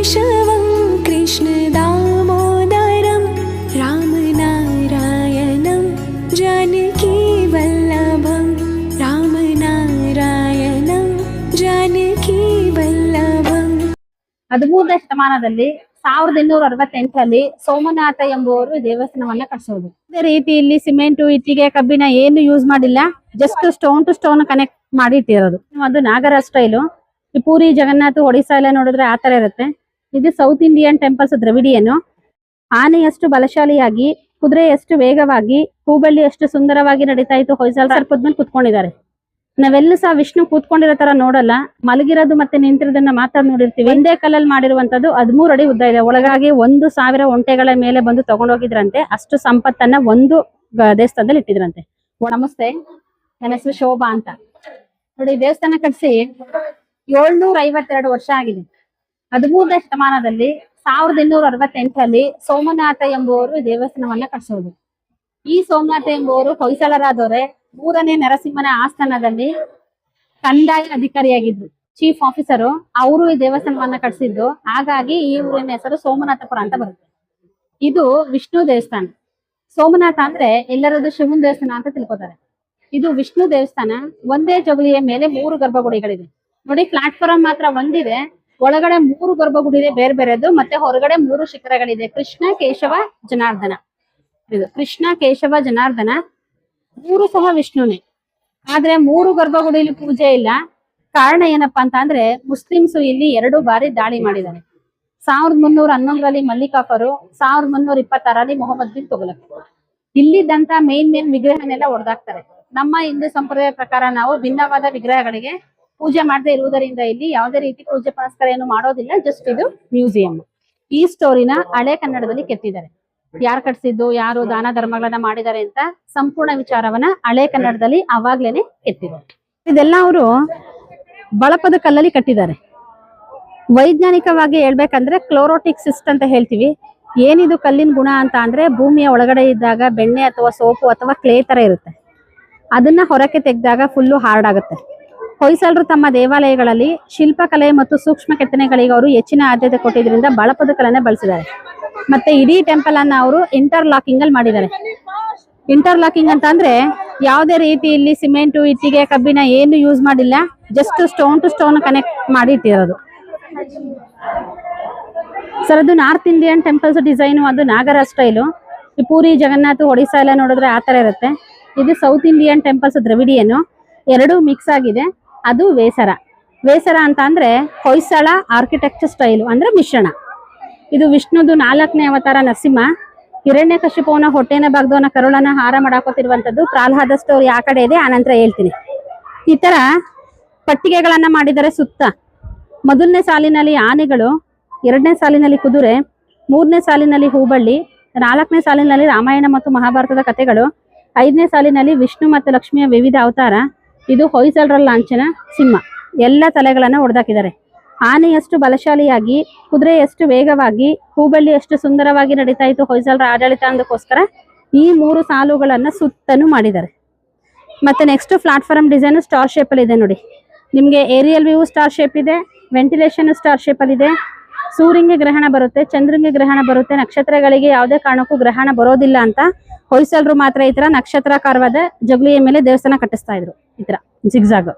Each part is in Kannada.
केशवं कृष्णदामोदरं रामनारायणं जानकीवल्लभं रामनारायणं जानकीवल्लभं। 13ನೇ ಶತಮಾನದಲ್ಲಿ 1868ರಲ್ಲಿ ಸೋಮನಾಥ ಎಂಬುವರು ದೇವಸ್ಥಾನವನ್ನ ಕಟ್ಟಿಸೋದು. ಅದೇ ರೀತಿ ಇಲ್ಲಿ ಸಿಮೆಂಟ್, ಇಟ್ಟಿಗೆ, ಕಬ್ಬಿಣ ಏನು ಯೂಸ್ ಮಾಡಿಲ್ಲ, just stone to stone connect ಮಾಡಿ ಇಟ್ಟಿರೋದು. ಅದು ನಾಗರ ಸ್ಟೈಲು. ಈ ಪೂರಿ, ಜಗನ್ನಾಥ, ಒಡಿಶಾ ಎಲ್ಲ ನೋಡಿದ್ರೆ ಆತರ ಇರುತ್ತೆ. ಇದು ಸೌತ್ ಇಂಡಿಯನ್ ಟೆಂಪಲ್ಸ್ ದ್ರವಿಡಿಯನ್. ಆನೆಯಷ್ಟು ಬಲಶಾಲಿಯಾಗಿ, ಕುದುರೆಯಷ್ಟು ವೇಗವಾಗಿ, ಹೂಬಳ್ಳಿಯಷ್ಟು ಸುಂದರವಾಗಿ ನಡೀತಾ ಇತ್ತು. ಹೊಯ್ಸಳ ಸರ್ಪದ ಮೇಲೆ ಕುತ್ಕೊಂಡಿದ್ದಾರೆ. ನಾವೆಲ್ಲೂ ಸಹ ವಿಷ್ಣು ಕೂತ್ಕೊಂಡಿರೋ ತರ ನೋಡಲ್ಲ, ಮಲಗಿರೋದು ಮತ್ತೆ ನಿಂತಿರೋದನ್ನ ಮಾತ್ರ ನೋಡಿರ್ತೀವಿ. ಒಂದೇ ಕಲ್ಲಲ್ಲಿ ಮಾಡಿರುವಂತದ್ದು 13 ಅಡಿ ಉದ್ದ ಇದೆ. ಒಳಗಾಗಿ 1000 ಒಂಟೆಗಳ ಮೇಲೆ ಬಂದು ತಗೊಂಡೋಗಿದ್ರಂತೆ. ಅಷ್ಟು ಸಂಪತ್ತನ್ನ ಒಂದು ದೇವಸ್ಥಾನದಲ್ಲಿ ಇಟ್ಟಿದ್ರಂತೆ. ನಮಸ್ತೆ, ನನ್ನ ಹೆಸರು ಶೋಭಾ ಅಂತ. ನೋಡಿ, ದೇವಸ್ಥಾನ ಕಟ್ಸಿ 752 ವರ್ಷ ಆಗಿದೆ. 13ನೇ ಶತಮಾನದಲ್ಲಿ 1868ರಲ್ಲಿ ಸೋಮನಾಥ ಎಂಬುವರು ದೇವಸ್ಥಾನವನ್ನ ಕಟ್ಟಿಸೋದು. ಈ ಸೋಮನಾಥ ಎಂಬುವರು ಹೊಯ್ಸಳರಾದವರೇ. 3ನೇ ನರಸಿಂಹನ ಆಸ್ಥಾನದಲ್ಲಿ ಕಂದಾಯ ಅಧಿಕಾರಿಯಾಗಿದ್ರು, ಚೀಫ್ ಆಫೀಸರು. ಅವರು ಈ ದೇವಸ್ಥಾನವನ್ನ ಕಟ್ಟಿಸಿದ್ದು. ಹಾಗಾಗಿ ಈ ಊರಿನ ಹೆಸರು ಸೋಮನಾಥಪುರ ಅಂತ ಬರುತ್ತೆ. ಇದು ವಿಷ್ಣು ದೇವಸ್ಥಾನ. ಸೋಮನಾಥ ಅಂದ್ರೆ ಎಲ್ಲರದ್ದು ಶಿವನ ದೇವಸ್ಥಾನ ಅಂತ ತಿಳ್ಕೊತಾರೆ. ಇದು ವಿಷ್ಣು ದೇವಸ್ಥಾನ. ಒಂದೇ ಜಗುಲಿಯ ಮೇಲೆ 3 ಗರ್ಭಗುಡಿಗಳಿದೆ. ನೋಡಿ, ಪ್ಲಾಟ್ಫಾರ್ಮ್ ಮಾತ್ರ ಒಂದಿದೆ, ಒಳಗಡೆ 3 ಗರ್ಭಗುಡಿ ಇದೆ ಬೇರೆ ಬೇರೆದು. ಮತ್ತೆ ಹೊರಗಡೆ 3 ಶಿಖರಗಳಿದೆ. ಕೃಷ್ಣ, ಕೇಶವ, ಜನಾರ್ದನ. ಇದು ಕೃಷ್ಣ, ಕೇಶವ, ಜನಾರ್ದನ 3 ಸಹ ವಿಷ್ಣುನೇ. ಆದ್ರೆ 3 ಗರ್ಭಗುಡಿಯಲ್ಲಿ ಪೂಜೆ ಇಲ್ಲ. ಕಾರಣ ಏನಪ್ಪಾ ಅಂತ ಅಂದ್ರೆ, ಮುಸ್ಲಿಮ್ಸ್ ಇಲ್ಲಿ 2 ಬಾರಿ ದಾಳಿ ಮಾಡಿದ್ದಾರೆ. 1311ರಲ್ಲಿ ಮಲ್ಲಿಕಾಫರು, 1326ರಲ್ಲಿ ಮೊಹಮ್ಮದ್ ಬಿನ್ ತುಘಲಕ್. ಇಲ್ಲಿದ್ದಂತ ಮೇನ್ ವಿಗ್ರಹನೆಲ್ಲ ಹೊಡೆದಾಕ್ತಾರೆ. ನಮ್ಮ ಹಿಂದೂ ಸಂಪ್ರದಾಯ ಪ್ರಕಾರ ನಾವು ಭಿನ್ನವಾದ ವಿಗ್ರಹಗಳಿಗೆ ಪೂಜೆ ಮಾಡದೇ ಇರುವುದರಿಂದ ಇಲ್ಲಿ ಯಾವುದೇ ರೀತಿ ಪೂಜೆ ಪುನಸ್ಕಾರ ಏನು ಮಾಡೋದಿಲ್ಲ. ಜಸ್ಟ್ ಇದು ಮ್ಯೂಸಿಯಂ. ಈ ಸ್ಟೋರಿನ ಹಳೆ ಕನ್ನಡದಲ್ಲಿ ಕೆತ್ತಿದ್ದಾರೆ. ಯಾರು ಕಟ್ಸಿದ್ದು, ಯಾರು ದಾನ ಧರ್ಮಗಳನ್ನ ಮಾಡಿದ್ದಾರೆ ಅಂತ ಸಂಪೂರ್ಣ ವಿಚಾರವನ್ನ ಹಳೆ ಕನ್ನಡದಲ್ಲಿ ಅವಾಗ್ಲೇನೆ ಕೆತ್ತಿದ್ದಾರೆ. ಇದೆಲ್ಲ ಅವರು ಬಳಪದ ಕಲ್ಲಲ್ಲಿ ಕಟ್ಟಿದ್ದಾರೆ. ವೈಜ್ಞಾನಿಕವಾಗಿ ಹೇಳ್ಬೇಕಂದ್ರೆ ಕ್ಲೋರೋಟಿಕ್ ಸಿಸ್ಟ್ ಅಂತ ಹೇಳ್ತೀವಿ. ಏನಿದು ಕಲ್ಲಿನ ಗುಣ ಅಂತ ಅಂದ್ರೆ, ಭೂಮಿಯ ಒಳಗಡೆ ಇದ್ದಾಗ ಬೆಣ್ಣೆ ಅಥವಾ ಸೋಪು ಅಥವಾ ಕ್ಲೇ ತರ ಇರುತ್ತೆ. ಅದನ್ನ ಹೊರಕ್ಕೆ ತೆಗೆದಾಗ ಫುಲ್ಲು ಹಾರ್ಡ್ ಆಗುತ್ತೆ. ಹೊಯ್ಸಳರು ತಮ್ಮ ದೇವಾಲಯಗಳಲ್ಲಿ ಶಿಲ್ಪಕಲೆ ಮತ್ತು ಸೂಕ್ಷ್ಮ ಕೆತ್ತನೆಗಳಿಗೆ ಅವರು ಹೆಚ್ಚಿನ ಆದ್ಯತೆ ಕೊಟ್ಟಿದ್ರಿಂದ ಬಳಪದ ಕಲ್ಲನ್ನೇ ಬಳಸಿದ್ದಾರೆ. ಮತ್ತೆ ಇಡೀ ಟೆಂಪಲ್ ಅನ್ನ ಅವರು ಇಂಟರ್ಲಾಕಿಂಗ್ ಅಲ್ಲಿ ಮಾಡಿದ್ದಾರೆ. ಇಂಟರ್ಲಾಕಿಂಗ್ ಅಂತ ಅಂದ್ರೆ ಯಾವುದೇ ರೀತಿ ಇಲ್ಲಿ ಸಿಮೆಂಟ್, ಇಟ್ಟಿಗೆ, ಕಬ್ಬಿಣ ಏನು ಯೂಸ್ ಮಾಡಿಲ್ಲ, just stone to stone connect ಮಾಡಿ ಇಟ್ಟಿರೋದು. ಸರ್, ಅದು ನಾರ್ತ್ ಇಂಡಿಯನ್ ಟೆಂಪಲ್ಸ್ ಡಿಸೈನು. ಅದು ನಾಗರ ಸ್ಟೈಲು. ಈ ಪೂರಿ, ಜಗನ್ನಾಥ, ಒಡಿಶಾ ಎಲ್ಲ ನೋಡಿದ್ರೆ ಆತರ ಇರುತ್ತೆ. ಇದು ಸೌತ್ ಇಂಡಿಯನ್ ಟೆಂಪಲ್ಸ್ ದ್ರವಿಡಿಯನ್. 2 ಮಿಕ್ಸ್ ಆಗಿದೆ. ಅದು ವೇಸರ. ವೇಸರ ಅಂತ ಅಂದ್ರೆ ಹೊಯ್ಸಳ ಆರ್ಕಿಟೆಕ್ಚರ್ ಸ್ಟೈಲು, ಅಂದ್ರೆ ಮಿಶ್ರಣ. ಇದು ವಿಷ್ಣುದು 4ನೇ ಅವತಾರ ನರಸಿಂಹ. ಹಿರಣ್ಯಕಶಿಪುವನ ಹೊಟ್ಟೆನ ಭಾಗದವನ ಕರುಳನ್ನ ಹಾರ ಮಾಡಾಕೋತಿರುವಂತದ್ದು. ಪ್ರಹ್ಲಾದ ಸ್ಟೋರಿ ಆ ಕಡೆ ಇದೆ, ಆನಂತರ ಹೇಳ್ತೀನಿ. ಈ ತರ ಪಟ್ಟಿಗೆಗಳನ್ನ ಮಾಡಿದರೆ ಸುತ್ತ. ಮೊದಲನೇ ಸಾಲಿನಲ್ಲಿ ಆನೆಗಳು, 2ನೇ ಸಾಲಿನಲ್ಲಿ ಕುದುರೆ, 3ನೇ ಸಾಲಿನಲ್ಲಿ ಹೂಬಳ್ಳಿ, 4ನೇ ಸಾಲಿನಲ್ಲಿ ರಾಮಾಯಣ ಮತ್ತು ಮಹಾಭಾರತದ ಕಥೆಗಳು, 5ನೇ ಸಾಲಿನಲ್ಲಿ ವಿಷ್ಣು ಮತ್ತು ಲಕ್ಷ್ಮಿಯ ವಿವಿಧ ಅವತಾರ. ಇದು ಹೊಯ್ಸಳರ ಲಾಂಛನ ಸಿಂಹ. ಎಲ್ಲ ತಲೆಗಳನ್ನ ಹೊಡೆದಾಕಿದ್ದಾರೆ. ಆನೆಯಷ್ಟು ಬಲಶಾಲಿಯಾಗಿ, ಕುದುರೆಯಷ್ಟು ವೇಗವಾಗಿ, ಹೂಬಳ್ಳಿಯಷ್ಟು ಸುಂದರವಾಗಿ ನಡೀತಾ ಇತ್ತು ಹೊಯ್ಸಳರ ಆಡಳಿತ ಅಂದಕ್ಕೋಸ್ಕರ ಈ 3 ಸಾಲುಗಳನ್ನ ಸುತ್ತನೂ ಮಾಡಿದ್ದಾರೆ. ಮತ್ತೆ next platform design star shape ಅಲ್ಲಿ ಇದೆ. ನೋಡಿ, ನಿಮ್ಗೆ ಏರಿಯಲ್ ವ್ಯೂ ಸ್ಟಾರ್ ಶೇಪ್ ಇದೆ, ವೆಂಟಿಲೇಷನ್ ಸ್ಟಾರ್ ಶೇಪ್ ಅಲ್ಲಿ ಇದೆ. ಸೂರ್ಯನಿಗೆ ಗ್ರಹಣ ಬರುತ್ತೆ, ಚಂದ್ರನಿಗೆ ಗ್ರಹಣ ಬರುತ್ತೆ. ನಕ್ಷತ್ರಗಳಿಗೆ ಯಾವುದೇ ಕಾರಣಕ್ಕೂ ಗ್ರಹಣ ಬರೋದಿಲ್ಲ ಅಂತ ಹೊಯ್ಸಳರು ಮಾತ್ರ ಈ ತರ ನಕ್ಷತ್ರಾಕಾರವಾದ ಜಗುಲಿಯ ಮೇಲೆ ದೇವಸ್ಥಾನ ಕಟ್ಟಿಸ್ತಾ ಇದ್ರು. ಈ ತರ ಜಿಗ್ಜಾಗ್.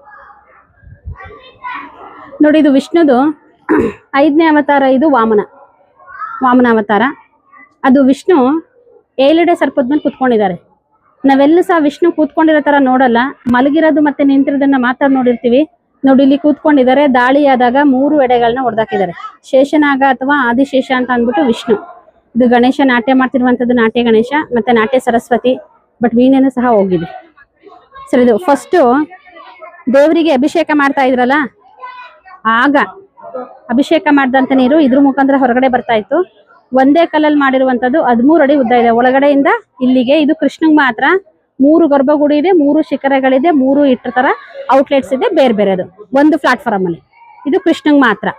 ನೋಡಿ, ಇದು ವಿಷ್ಣುದು 5ನೇ ಅವತಾರ. ಇದು ವಾಮನ ಅವತಾರ. ಅದು ವಿಷ್ಣು 7 ಸರ್ಪದ ಮೇಲೆ ಕುತ್ಕೊಂಡಿದ್ದಾರೆ. ನಾವೆಲ್ಲೂ ಸಹ ವಿಷ್ಣು ಕೂತ್ಕೊಂಡಿರೋ ತರ ನೋಡಲ್ಲ, ಮಲಗಿರೋದು ಮತ್ತೆ ನಿಂತಿರೋದನ್ನ ಮಾತ್ರ ನೋಡಿರ್ತೀವಿ. ನೋಡಿ, ಇಲ್ಲಿ ಕೂತ್ಕೊಂಡಿದ್ದಾರೆ. ದಾಳಿ ಆದಾಗ 3 ಎಡೆಗಳನ್ನ ಹೊಡೆದಾಕಿದ್ದಾರೆ. ಶೇಷನಾಗ ಅಥವಾ ಆದಿಶೇಷ ಅಂತ ಅಂದ್ಬಿಟ್ಟು ವಿಷ್ಣು. ಇದು ಗಣೇಶ ನಾಟ್ಯ ಮಾಡ್ತಿರುವಂತದ್ದು ನಾಟ್ಯ ಗಣೇಶ, ಮತ್ತೆ ನಾಟ್ಯ ಸರಸ್ವತಿ. ಬಟ್ ವೀಣೆನೂ ಸಹ ಹೋಗಿದೆ. ಸರಿ, ಇದು ಫಸ್ಟ್ ದೇವರಿಗೆ ಅಭಿಷೇಕ ಮಾಡ್ತಾ ಇದ್ರಲ್ಲ, ಆಗ ಅಭಿಷೇಕ ಮಾಡಿದಂತ ನೀರು ಇದ್ರ ಮುಖಾಂತರ ಹೊರಗಡೆ ಬರ್ತಾ ಇತ್ತು. ಒಂದೇ ಕಲ್ಲಲ್ಲಿ ಮಾಡಿರುವಂತದ್ದು 13 ಅಡಿ ಉದ್ದ ಇದೆ ಒಳಗಡೆಯಿಂದ ಇಲ್ಲಿಗೆ. ಇದು ಕೃಷ್ಣಂಗ್ ಮಾತ್ರ. 3 ಗರ್ಭಗುಡಿ ಇದೆ, 3 ಶಿಖರಗಳಿದೆ, 3 ಇಟ್ರ ತರ ಔಟ್ಲೆಟ್ಸ್ ಇದೆ ಬೇರೆ ಬೇರೆದು ಒಂದು ಪ್ಲಾಟ್ಫಾರ್ಮ್ ಅಲ್ಲಿ. ಇದು ಕೃಷ್ಣಂಗ್ ಮಾತ್ರ.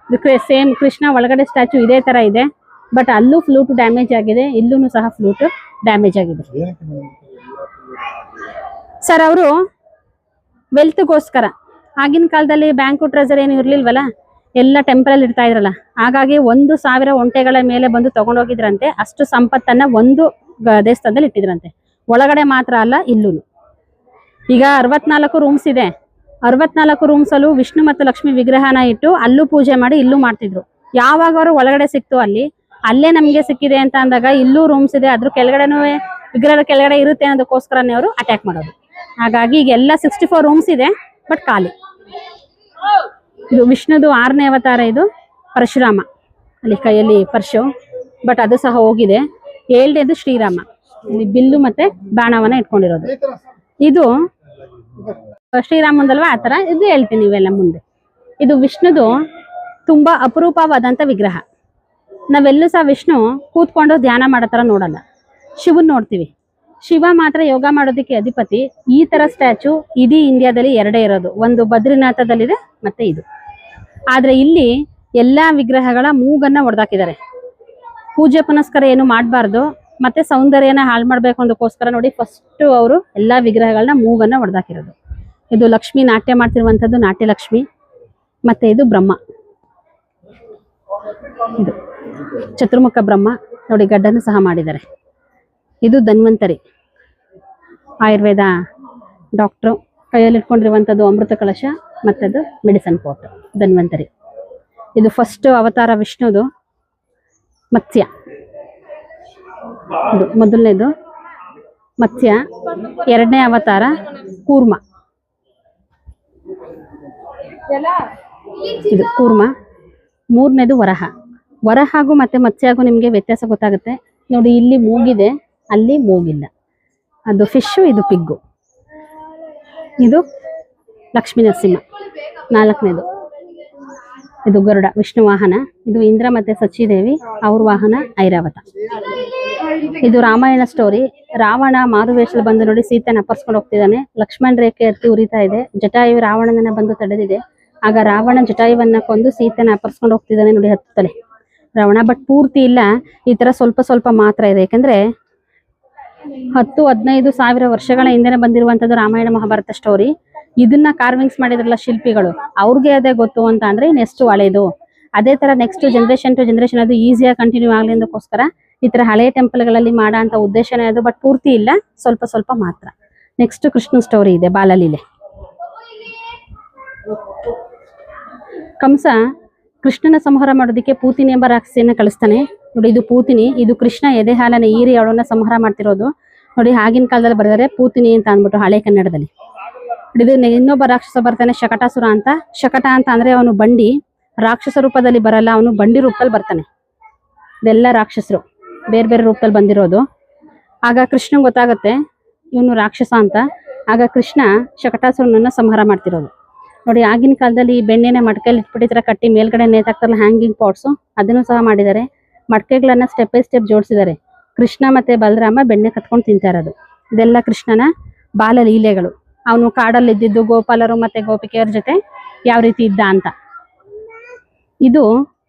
ಇದು ಸೇಮ್ ಕೃಷ್ಣ ಒಳಗಡೆ ಸ್ಟ್ಯಾಚು ಇದೇ ತರ ಇದೆ. ಬಟ್ ಅಲ್ಲೂ ಫ್ಲೂಟ್ ಡ್ಯಾಮೇಜ್ ಆಗಿದೆ, ಇಲ್ಲೂ ಸಹ ಫ್ಲೂಟ್ ಡ್ಯಾಮೇಜ್ ಆಗಿದೆ. ಸರ್, ಅವರು ವೆಲ್ತ್ಗೋಸ್ಕರ ಆಗಿನ ಕಾಲದಲ್ಲಿ ಬ್ಯಾಂಕು ಟ್ರೆಜರ್ ಏನು ಇರ್ಲಿಲ್ವಲ್ಲ, ಎಲ್ಲ ಟೆಂಪಲ್ ಇಡ್ತಾ ಇದ್ರಲ್ಲ, ಹಾಗಾಗಿ 1,000 ಒಂಟೆಗಳ ಮೇಲೆ ಬಂದು ತಗೊಂಡೋಗಿದ್ರಂತೆ. ಅಷ್ಟು ಸಂಪತ್ತನ್ನ ಒಂದು ದೇವಸ್ಥಾನದಲ್ಲಿ ಇಟ್ಟಿದ್ರಂತೆ. ಒಳಗಡೆ ಮಾತ್ರ ಅಲ್ಲ, ಇಲ್ಲೂ. ಈಗ 64 ರೂಮ್ಸ್ ಇದೆ. 64 ರೂಮ್ಸ್ ಅಲ್ಲೂ ವಿಷ್ಣು ಮತ್ತು ಲಕ್ಷ್ಮಿ ವಿಗ್ರಹನ ಇಟ್ಟು ಅಲ್ಲೂ ಪೂಜೆ ಮಾಡಿ ಇಲ್ಲೂ ಮಾಡ್ತಿದ್ರು. ಯಾವಾಗ ಅವರು ಒಳಗಡೆ ಸಿಕ್ತು ಅಲ್ಲೇ ನಮ್ಗೆ ಸಿಕ್ಕಿದೆ ಅಂತ ಅಂದಾಗ ಇಲ್ಲೂ ರೂಮ್ಸ್ ಇದೆ, ಅದ್ರ ಕೆಳಗಡೆನೂ ವಿಗ್ರಹದ ಕೆಳಗಡೆ ಇರುತ್ತೆ ಅನ್ನೋದಕ್ಕೋಸ್ಕರನೇ ಅವರು ಅಟ್ಯಾಕ್ ಮಾಡೋದು. ಹಾಗಾಗಿ ಈಗ ಎಲ್ಲ 64 ರೂಮ್ಸ್ ಇದೆ, ಬಟ್ ಖಾಲಿ. ಇದು ವಿಷ್ಣುದು 6ನೇ ಅವತಾರ. ಇದು ಪರಶುರಾಮ, ಅಲ್ಲಿ ಕೈಯಲ್ಲಿ ಪರಶು, ಬಟ್ ಅದು ಸಹ ಹೋಗಿದೆ. 7ನೇದು ಶ್ರೀರಾಮ, ಇಲ್ಲಿ ಬಿಲ್ಲು ಮತ್ತೆ ಬಾಣವನ್ನ ಇಟ್ಕೊಂಡಿರೋದು. ಇದು ಶ್ರೀರಾಮಂದಲ್ವಾ, ಆ ತರ ಇದು ಹೇಳ್ತೀನಿ ಇವೆಲ್ಲ ಮುಂದೆ. ಇದು ವಿಷ್ಣುದು ತುಂಬಾ ಅಪರೂಪವಾದಂತ ವಿಗ್ರಹ. ನಾವೆಲ್ಲೂ ಸಹ ವಿಷ್ಣು ಕೂತ್ಕೊಂಡು ಧ್ಯಾನ ಮಾಡೋ ತರ ನೋಡಲ್ಲ. ಶಿವನ್ ನೋಡ್ತೀವಿ. ಶಿವ ಮಾತ್ರ ಯೋಗ ಮಾಡೋದಕ್ಕೆ ಅಧಿಪತಿ. ಈ ತರ ಸ್ಟ್ಯಾಚು ಇಡೀ ಇಂಡಿಯಾದಲ್ಲಿ 2 ಇರೋದು. ಒಂದು ಬದ್ರಿನಾಥದಲ್ಲಿದೆ, ಮತ್ತೆ ಇದು. ಆದ್ರೆ ಇಲ್ಲಿ ಎಲ್ಲಾ ವಿಗ್ರಹಗಳ ಮೂಗನ್ನ ಹೊಡೆದಾಕಿದ್ದಾರೆ. ಪೂಜೆ ಪುನಸ್ಕಾರ ಏನು ಮಾಡಬಾರ್ದು, ಮತ್ತೆ ಸೌಂದರ್ಯನ ಹಾಳು ಮಾಡ್ಬೇಕು ಅನ್ನೋದಕ್ಕೋಸ್ಕರ ನೋಡಿ ಫಸ್ಟ್ ಅವರು ಎಲ್ಲಾ ವಿಗ್ರಹಗಳನ್ನ ಮೂಗನ್ನ ಹೊಡೆದಾಕಿರೋದು. ಇದು ಲಕ್ಷ್ಮಿ ನಾಟ್ಯ ಮಾಡ್ತಿರುವಂತದ್ದು, ನಾಟ್ಯ ಲಕ್ಷ್ಮಿ. ಮತ್ತೆ ಇದು ಬ್ರಹ್ಮ, ಇದು ಚತುರ್ಮುಖ ಬ್ರಹ್ಮ ನೋಡಿ, ಗಡ್ಡನ್ನು ಸಹ ಮಾಡಿದ್ದಾರೆ. ಇದು ಧನ್ವಂತರಿ, ಆಯುರ್ವೇದ ಡಾಕ್ಟ್ರು, ಕೈಯಲ್ಲಿ ಇಟ್ಕೊಂಡಿರುವಂಥದ್ದು ಅಮೃತ ಕಲಶ, ಮತ್ತದು ಮೆಡಿಸನ್ ಪೋಟ್, ಧನ್ವಂತರಿ. ಇದು ಫಸ್ಟ್ ಅವತಾರ ವಿಷ್ಣುದು ಮತ್ಸ್ಯ. ಇದು ಮೊದಲನೇದು ಮತ್ಸ್ಯ. 2ನೇ ಅವತಾರ ಕೂರ್ಮ, ಇದು ಕೂರ್ಮ. 3ನೇದು ವರಹ. ವರಹಾಗೂ ಮತ್ತೆ ಮತ್ಸ್ಯಾಗೂ ನಿಮಗೆ ವ್ಯತ್ಯಾಸ ಗೊತ್ತಾಗುತ್ತೆ ನೋಡಿ. ಇಲ್ಲಿ ಮೂಗಿದೆ, ಅಲ್ಲಿ ಮೂಗಿಲ್ಲ. ಅದು ಫಿಶು, ಇದು ಪಿಗ್ಗು. ಇದು ಲಕ್ಷ್ಮೀ ನರಸಿಂಹ, 4ನೇದು. ಇದು ಗರುಡ, ವಿಷ್ಣು ವಾಹನ. ಇದು ಇಂದ್ರ ಮತ್ತೆ ಸಚಿದೇವಿ, ಅವ್ರ ವಾಹನ ಐರಾವತ. ಇದು ರಾಮಾಯಣ ಸ್ಟೋರಿ. ರಾವಣ ಮಾರುವೇಷದಲ್ಲಿ ಬಂದು ನೋಡಿ ಸೀತೆನ ಅಪರ್ಸ್ಕೊಂಡು ಹೋಗ್ತಿದ್ದಾನೆ. ಲಕ್ಷ್ಮಣ ರೇಖೆ ಎತ್ತಿ ಉರಿತಾ ಇದೆ. ಜಟಾಯು ರಾವಣನನ್ನ ಬಂದು ತಡೆದಿದೆ. ಆಗ ರಾವಣ ಜಟಾಯುವನ್ನ ಕೊಂದು ಸೀತೆನ ಅಪರ್ಸ್ಕೊಂಡು ಹೋಗ್ತಿದ್ದಾನೆ ನೋಡಿ, ಹತ್ತಲೆ ರಾವಣ. ಬಟ್ ಪೂರ್ತಿ ಇಲ್ಲ, ಈ ತರ ಸ್ವಲ್ಪ ಸ್ವಲ್ಪ ಮಾತ್ರ ಇದೆ. ಯಾಕಂದ್ರೆ 10-15 ಸಾವಿರ ವರ್ಷಗಳ ಹಿಂದೆನೆ ಬಂದಿರುವಂತದ್ದು ರಾಮಾಯಣ ಮಹಾಭಾರತ ಸ್ಟೋರಿ. ಇದನ್ನ ಕಾರ್ವಿಂಗ್ಸ್ ಮಾಡಿದ್ರಲ್ಲ ಶಿಲ್ಪಿಗಳು, ಅವ್ರಿಗೆ ಅದೇ ಗೊತ್ತು ಅಂತ ಅಂದ್ರೆ ಇನ್ನೆಷ್ಟು ಹಳೇದು. ಅದೇ ತರ ನೆಕ್ಸ್ಟ್ ಜನರೇಷನ್ ಟು ಜನರೇಷನ್ ಅದು ಈಸಿಯಾಗಿ ಕಂಟಿನ್ಯೂ ಆಗ್ಲಿ ಅಂದಕ್ಕೋಸ್ಕರ ಈ ತರ ಹಳೆ ಟೆಂಪಲ್ಗಳಲ್ಲಿ ಮಾಡೋ ಅಂತ ಉದ್ದೇಶನೇ ಅದು. ಬಟ್ ಪೂರ್ತಿ ಇಲ್ಲ, ಸ್ವಲ್ಪ ಸ್ವಲ್ಪ ಮಾತ್ರ. ನೆಕ್ಸ್ಟ್ ಕೃಷ್ಣ ಸ್ಟೋರಿ ಇದೆ, ಬಾಲಲೀಲೆ. ಕಂಸ ಕೃಷ್ಣನ ಸಂಹಾರ ಮಾಡೋದಕ್ಕೆ ಪೂತಿನಿ ಎಂಬ ರಾಕ್ಷಸಿಯನ್ನ ಕಳಿಸ್ತಾನೆ ನೋಡಿ. ಇದು ಪೂತಿನಿ, ಇದು ಕೃಷ್ಣ ಎದೆ ಹಾಲನ್ನ ಈರಿ ಅವಳನ್ನ ಸಂಹಾರ ಮಾಡ್ತಿರೋದು ನೋಡಿ. ಆಗಿನ ಕಾಲದಲ್ಲಿ ಬರೆದರೆ ಪೂತಿನಿ ಅಂತ ಅಂದ್ಬಿಟ್ಟು ಹಳೆ ಕನ್ನಡದಲ್ಲಿ. ಇದು ಇನ್ನೊಬ್ಬ ರಾಕ್ಷಸ ಬರ್ತಾನೆ, ಶಕಟಾಸುರ ಅಂತ. ಶಕಟ ಅಂತ ಅಂದ್ರೆ ಅವನು ಬಂಡಿ, ರಾಕ್ಷಸ ರೂಪದಲ್ಲಿ ಬರಲ್ಲ, ಅವನು ಬಂಡಿ ರೂಪದಲ್ಲಿ ಬರ್ತಾನೆ. ಇದೆಲ್ಲ ರಾಕ್ಷಸರು ಬೇರೆ ಬೇರೆ ರೂಪದಲ್ಲಿ ಬಂದಿರೋದು. ಆಗ ಕೃಷ್ಣನ್ ಗೊತ್ತಾಗುತ್ತೆ ಇವನು ರಾಕ್ಷಸ ಅಂತ. ಆಗ ಕೃಷ್ಣ ಶಕಟಾಸುರನನ್ನ ಸಂಹಾರ ಮಾಡ್ತಿರೋದು ನೋಡಿ. ಆಗಿನ ಕಾಲದಲ್ಲಿ ಈ ಬೆಣ್ಣೆನೆ ಮಡಕೆಯಲ್ಲಿ ಇಟ್ಬಿಟ್ಟಿದ್ರ ಕಟ್ಟಿ ಮೇಲ್ಗಡೆ ನೇತಾಕ್ತಾರಲ್ಲ ಹ್ಯಾಂಗಿಂಗ್ ಪಾಟ್ಸು, ಅದನ್ನು ಸಹ ಮಾಡಿದ್ದಾರೆ. ಮಡಕೆಗಳನ್ನ ಸ್ಟೆಪ್ ಬೈ ಸ್ಟೆಪ್ ಜೋಡಿಸಿದ್ದಾರೆ. ಕೃಷ್ಣ ಮತ್ತೆ ಬಲರಾಮ ಬೆಣ್ಣೆ ಕತ್ಕೊಂಡು ತಿಂತಾ ಇರೋದು. ಇದೆಲ್ಲ ಕೃಷ್ಣನ ಬಾಲಲೀಲೆಗಳು. ಅವನು ಕಾಡಲ್ಲಿ ಇದ್ದಿದ್ದು ಗೋಪಾಲರು ಮತ್ತೆ ಗೋಪಿಕೆಯರ ಜೊತೆ ಯಾವ ರೀತಿ ಇದ್ದ ಅಂತ. ಇದು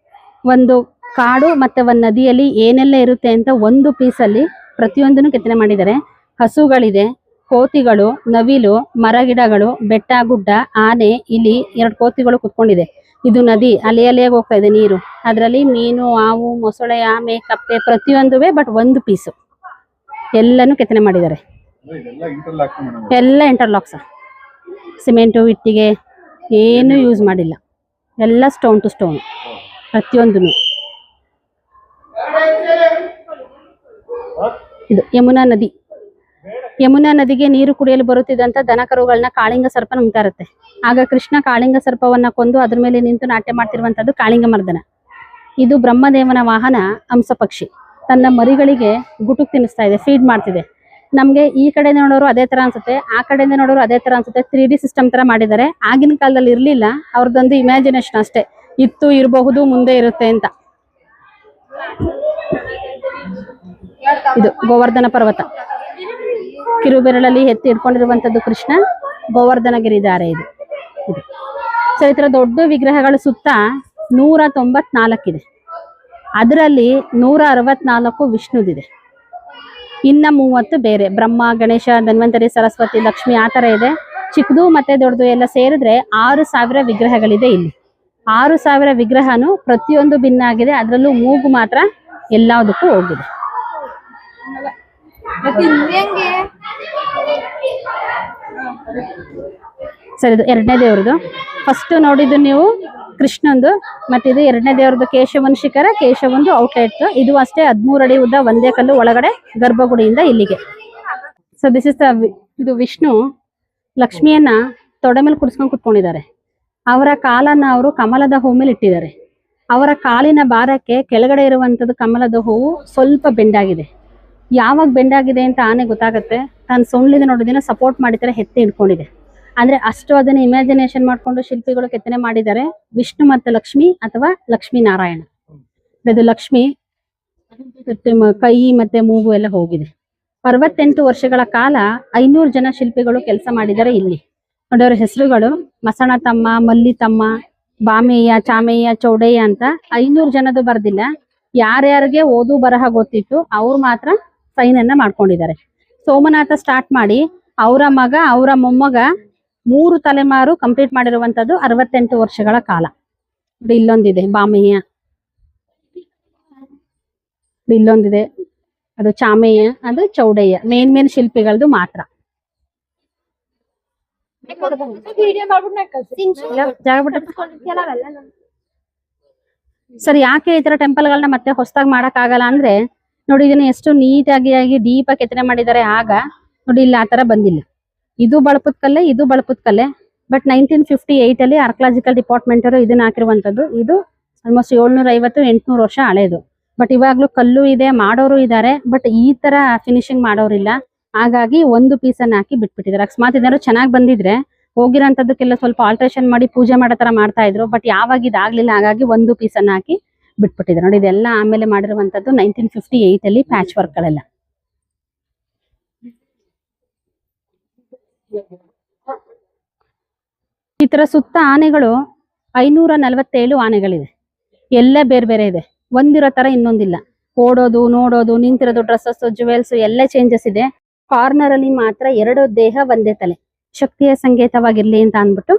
ಒಂದು ಕಾಡು ಮತ್ತೆ ಒಂದು ನದಿಯಲ್ಲಿ ಏನೆಲ್ಲ ಇರುತ್ತೆ ಅಂತ ಒಂದು ಪೀಸಲ್ಲಿ ಪ್ರತಿಯೊಂದನ್ನು ಕೆತ್ತನೆ ಮಾಡಿದ್ದಾರೆ. ಹಸುಗಳಿದೆ, ಕೋತಿಗಳು, ನವಿಲು, ಮರಗಿಡಗಳು, ಬೆಟ್ಟ ಗುಡ್ಡ, ಆನೆ, ಇಲಿ, 2 ಕೋತಿಗಳು ಕುತ್ಕೊಂಡಿದೆ. ಇದು ನದಿ, ಅಲೆ ಅಲೆಯಾಗಿ ಹೋಗ್ತಾ ಇದೆ ನೀರು. ಅದರಲ್ಲಿ ಮೀನು, ಹಾವು, ಮೊಸಳೆ, ಆಮೆ, ಕಪ್ಪೆ ಪ್ರತಿಯೊಂದುವೆ, ಬಟ್ ಒಂದು ಪೀಸು ಎಲ್ಲಾನು ಕೆತ್ತನೆ ಮಾಡಿದ್ದಾರೆ. ಎಲ್ಲ ಇಂಟರ್ಲಾಕ್ಸ್, ಸಿಮೆಂಟು, ಇಟ್ಟಿಗೆ ಏನು ಯೂಸ್ ಮಾಡಿಲ್ಲ. ಎಲ್ಲ ಸ್ಟೋನ್ ಟು ಸ್ಟೋನ್ ಪ್ರತಿಯೊಂದು. ಇದು ಯಮುನಾ ನದಿ. ಯಮುನಾ ನದಿಗೆ ನೀರು ಕುಡಿಯಲು ಬರುತ್ತಿದ್ದಂತ ದನ ಕರುಗಳನ್ನ ಕಾಳಿಂಗ ಸರ್ಪ ನುಂಗ್ತಾ ಇರುತ್ತೆ. ಆಗ ಕೃಷ್ಣ ಕಾಳಿಂಗ ಸರ್ಪವನ್ನ ಕೊಂದು ಅದ್ರ ಮೇಲೆ ನಿಂತು ನಾಟ್ಯ ಮಾಡ್ತಿರುವಂತದ್ದು ಕಾಳಿಂಗ ಮರ್ದನ. ಇದು ಬ್ರಹ್ಮದೇವನ ವಾಹನ ಹಂಸ ಪಕ್ಷಿ. ತನ್ನ ಮರಿಗಳಿಗೆ ಗುಟುಕ್ ತಿನ್ನಿಸ್ತಾ ಇದೆ, ಫೀಡ್ ಮಾಡ್ತಿದೆ. ನಮ್ಗೆ ಈ ಕಡೆ ನೋಡೋರು ಅದೇ ತರ ಅನ್ಸುತ್ತೆ, ಆ ಕಡೆಯಿಂದ ನೋಡೋರು ಅದೇ ತರ ಅನ್ಸುತ್ತೆ. 3D ಸಿಸ್ಟಮ್ ತರ ಮಾಡಿದ್ದಾರೆ. ಆಗಿನ ಕಾಲದಲ್ಲಿ ಇರ್ಲಿಲ್ಲ, ಅವ್ರದ್ದೊಂದು ಇಮ್ಯಾಜಿನೇಷನ್ ಅಷ್ಟೇ ಇತ್ತು, ಇರಬಹುದು, ಮುಂದೆ ಇರುತ್ತೆ ಅಂತ. ಇದು ಗೋವರ್ಧನ ಪರ್ವತ. ಕಿರುಬೆರಳಲ್ಲಿ ಎತ್ತಿ ಇಟ್ಕೊಂಡಿರುವಂತದ್ದು ಕೃಷ್ಣ, ಗೋವರ್ಧನ ಗಿರಿಧಾರೆ ಇದು. ಸೊ ಈ ತರ ದೊಡ್ಡ ವಿಗ್ರಹಗಳ ಸುತ್ತ 194 ಇದೆ. ಅದರಲ್ಲಿ 164 ವಿಷ್ಣುದಿದೆ. ಇನ್ನ 30 ಬೇರೆ ಬ್ರಹ್ಮ, ಗಣೇಶ, ಧನ್ವಂತರಿ, ಸರಸ್ವತಿ, ಲಕ್ಷ್ಮಿ ಆ ತರ ಇದೆ. ಚಿಕ್ಕದು ಮತ್ತೆ ದೊಡ್ಡದು ಎಲ್ಲ ಸೇರಿದ್ರೆ 6000 ವಿಗ್ರಹಗಳಿದೆ ಇಲ್ಲಿ. 6,000 ವಿಗ್ರಹನು ಪ್ರತಿಯೊಂದು ಭಿನ್ನ ಆಗಿದೆ. ಅದರಲ್ಲೂ ಮೂಗು ಮಾತ್ರ ಎಲ್ಲದಕ್ಕೂ ಹೋಗಿದೆ. ಸರ್ ಇದು ಎರಡನೇ ದೇವ್ರದ್ದು. ಫಸ್ಟ್ ನೋಡಿದ್ದು ನೀವು ಕೃಷ್ಣಂದು, ಮತ್ತೆ ಇದು ಎರಡನೇ ದೇವ್ರದ್ದು ಕೇಶವನ್ ಶಿಖರ, ಕೇಶವೊಂದು ಔಟ್ಲೆಟ್. ಇದು ಅಷ್ಟೇ 13 ಅಡಿ ಉದ್ದ, ಒಂದೇ ಕಲ್ಲು, ಒಳಗಡೆ ಗರ್ಭಗುಡಿಯಿಂದ ಇಲ್ಲಿಗೆ. ಸೊ ದಿಸ್ ಇಸ್ ಇದು ವಿಷ್ಣು ಲಕ್ಷ್ಮಿಯನ್ನ ತೊಡೆ ಮೇಲೆ ಕುಡಿಸ್ಕೊಂಡು ಕುತ್ಕೊಂಡಿದ್ದಾರೆ. ಅವರ ಕಾಲನ್ನ ಅವರು ಕಮಲದ ಹೂ ಮೇಲೆ ಇಟ್ಟಿದ್ದಾರೆ. ಅವರ ಕಾಲಿನ ಭಾರಕ್ಕೆ ಕೆಳಗಡೆ ಇರುವಂತದ್ದು ಕಮಲದ ಹೂವು ಸ್ವಲ್ಪ ಬೆಂಡಾಗಿದೆ. ಯಾವಾಗ ಬೆಂಡಾಗಿದೆ ಅಂತ ಆನೆ ಗೊತ್ತಾಗುತ್ತೆ, ತಾನು ಸೊಂಡ್ಲಿಂದ ನೋಡೋದಿನ ಸಪೋರ್ಟ್ ಮಾಡಿದರೆ ಎತ್ತಿ ಇಟ್ಕೊಂಡಿದೆ. ಅಂದ್ರೆ ಅಷ್ಟು ಅದನ್ನ ಇಮ್ಯಾಜಿನೇಷನ್ ಮಾಡ್ಕೊಂಡು ಶಿಲ್ಪಿಗಳು ಕೆತ್ತನೆ ಮಾಡಿದ್ದಾರೆ. ವಿಷ್ಣು ಮತ್ತು ಲಕ್ಷ್ಮಿ ಅಥವಾ ಲಕ್ಷ್ಮೀ ನಾರಾಯಣ. ಇದು ಲಕ್ಷ್ಮಿ ಕೈ ಮತ್ತೆ ಮೂಗು ಎಲ್ಲ ಹೋಗಿದೆ. 68 ವರ್ಷಗಳ ಕಾಲ 500 ಜನ ಶಿಲ್ಪಿಗಳು ಕೆಲಸ ಮಾಡಿದ್ದಾರೆ ಇಲ್ಲಿ. ನೋಡಿ ಅವ್ರ ಹೆಸರುಗಳು ಮಸಣ ತಮ್ಮ, ಮಲ್ಲಿ ತಮ್ಮ, ಬಾಮೇಯ, ಚಾಮೇಯ, ಚೌಡಯ್ಯ ಅಂತ 500 ಜನದ್ದು ಬರ್ದಿಲ್ಲ. ಯಾರ್ಯಾರಿಗೆ ಓದು ಬರಹ ಗೊತ್ತಿತ್ತು ಅವ್ರು ಮಾತ್ರ ಸೈನ್ ಅನ್ನ ಮಾಡ್ಕೊಂಡಿದ್ದಾರೆ. ಸೋಮನಾಥ ಸ್ಟಾರ್ಟ್ ಮಾಡಿ ಅವರ ಮಗ, ಅವರ ಮೊಮ್ಮಗ 3 ತಲೆಮಾರು ಕಂಪ್ಲೀಟ್ ಮಾಡಿರುವಂತದ್ದು 68 ವರ್ಷಗಳ ಕಾಲ. ಇಲ್ಲೊಂದಿದೆ ಬಾಮಯ್ಯ, ಇಲ್ಲೊಂದಿದೆ ಅದು ಚಾಮಯ್ಯ, ಅದು ಚೌಡಯ್ಯ. ಮೇನ್ ಶಿಲ್ಪಿಗಳದ್ದು ಮಾತ್ರ. ಸರ್ ಯಾಕೆ ಈ ತರ ಟೆಂಪಲ್ ಗಳನ್ನ ಮತ್ತೆ ಹೊಸದಾಗಿ ಮಾಡಕ್ ಆಗಲ್ಲ ಅಂದ್ರೆ, ನೋಡಿ ಇದನ್ನ ಎಷ್ಟು ನೀಟಾಗಿ ಡೀಪ್ ಆಗಿ ಕೆತ್ತನೆ ಮಾಡಿದ್ದಾರೆ. ಆಗ ನೋಡಿ ಇಲ್ಲಿ ಆತರ ಬಂದಿಲ್ಲ. ಇದು ಬಳಪದ ಕಲ್ಲೆ, ಇದು ಬಳಪದ ಕಲ್ಲೆ. ಬಟ್ 1958 ಅಲ್ಲಿ ಆರ್ಕಿಯಾಲಜಿಕಲ್ ಡಿಪಾರ್ಟ್ಮೆಂಟ್ ಅವರು ಇದನ್ನ ಹಾಕಿರುವಂತದ್ದು. ಇದು ಆಲ್ಮೋಸ್ಟ್ 750-800 ವರ್ಷ ಹಳೇದು. ಬಟ್ ಇವಾಗ್ಲೂ ಕಲ್ಲು ಇದೆ, ಮಾಡೋರು ಇದ್ದಾರೆ. ಬಟ್ ಈ ತರ ಫಿನಿಶಿಂಗ್ ಮಾಡೋರಿಲ್ಲ. ಹಾಗಾಗಿ ಒಂದು ಪೀಸ್ ಅನ್ನ ಹಾಕಿ ಬಿಟ್ಬಿಟ್ಟಿದ್ದಾರೆ. ಅಕಸ್ಮಾತ್ ಏನಾದ್ರು ಚೆನ್ನಾಗಿ ಬಂದಿದ್ರೆ ಹೋಗಿರೋಂಥದ್ದಕ್ಕೆಲ್ಲ ಸ್ವಲ್ಪ ಆಲ್ಟ್ರೇಷನ್ ಮಾಡಿ ಪೂಜೆ ಮಾಡೋ ತರ ಮಾಡ್ತಾ ಇದ್ರು. ಬಟ್ ಯಾವಾಗ ಇದಾಗ್ಲಿಲ್ಲ, ಹಾಗಾಗಿ ಒಂದು ಪೀಸ್ ಅನ್ನ ಹಾಕಿ ಬಿಟ್ಬಿಟ್ಟಿದ್ದಾರೆ. ನೋಡಿ ಇದೆಲ್ಲ ಆಮೇಲೆ ಮಾಡಿರುವಂತದ್ದು 1958 ಅಲ್ಲಿ ಪ್ಯಾಚ್ ವರ್ಕ್ ಗಳೆಲ್ಲ. ಈ ತರ ಸುತ್ತ ಆನೆಗಳು 547 ಆನೆಗಳಿದೆ. ಎಲ್ಲ ಬೇರೆ ಬೇರೆ ಇದೆ. ಒಂದಿರೋ ತರ ಇನ್ನೊಂದಿಲ್ಲ. ಓಡೋದು, ನೋಡೋದು, ನಿಂತಿರೋದು, ಡ್ರೆಸ್ಸಸ್, ಜುವೆಲ್ಸ್ ಎಲ್ಲ ಚೇಂಜಸ್ ಇದೆ. ಕಾರ್ನರ್ ಅಲ್ಲಿ ಮಾತ್ರ 2 ದೇಹ ಒಂದೇ ತಲೆ, ಶಕ್ತಿಯ ಸಂಕೇತವಾಗಿರ್ಲಿ ಅಂತ ಅಂದ್ಬಿಟ್ಟು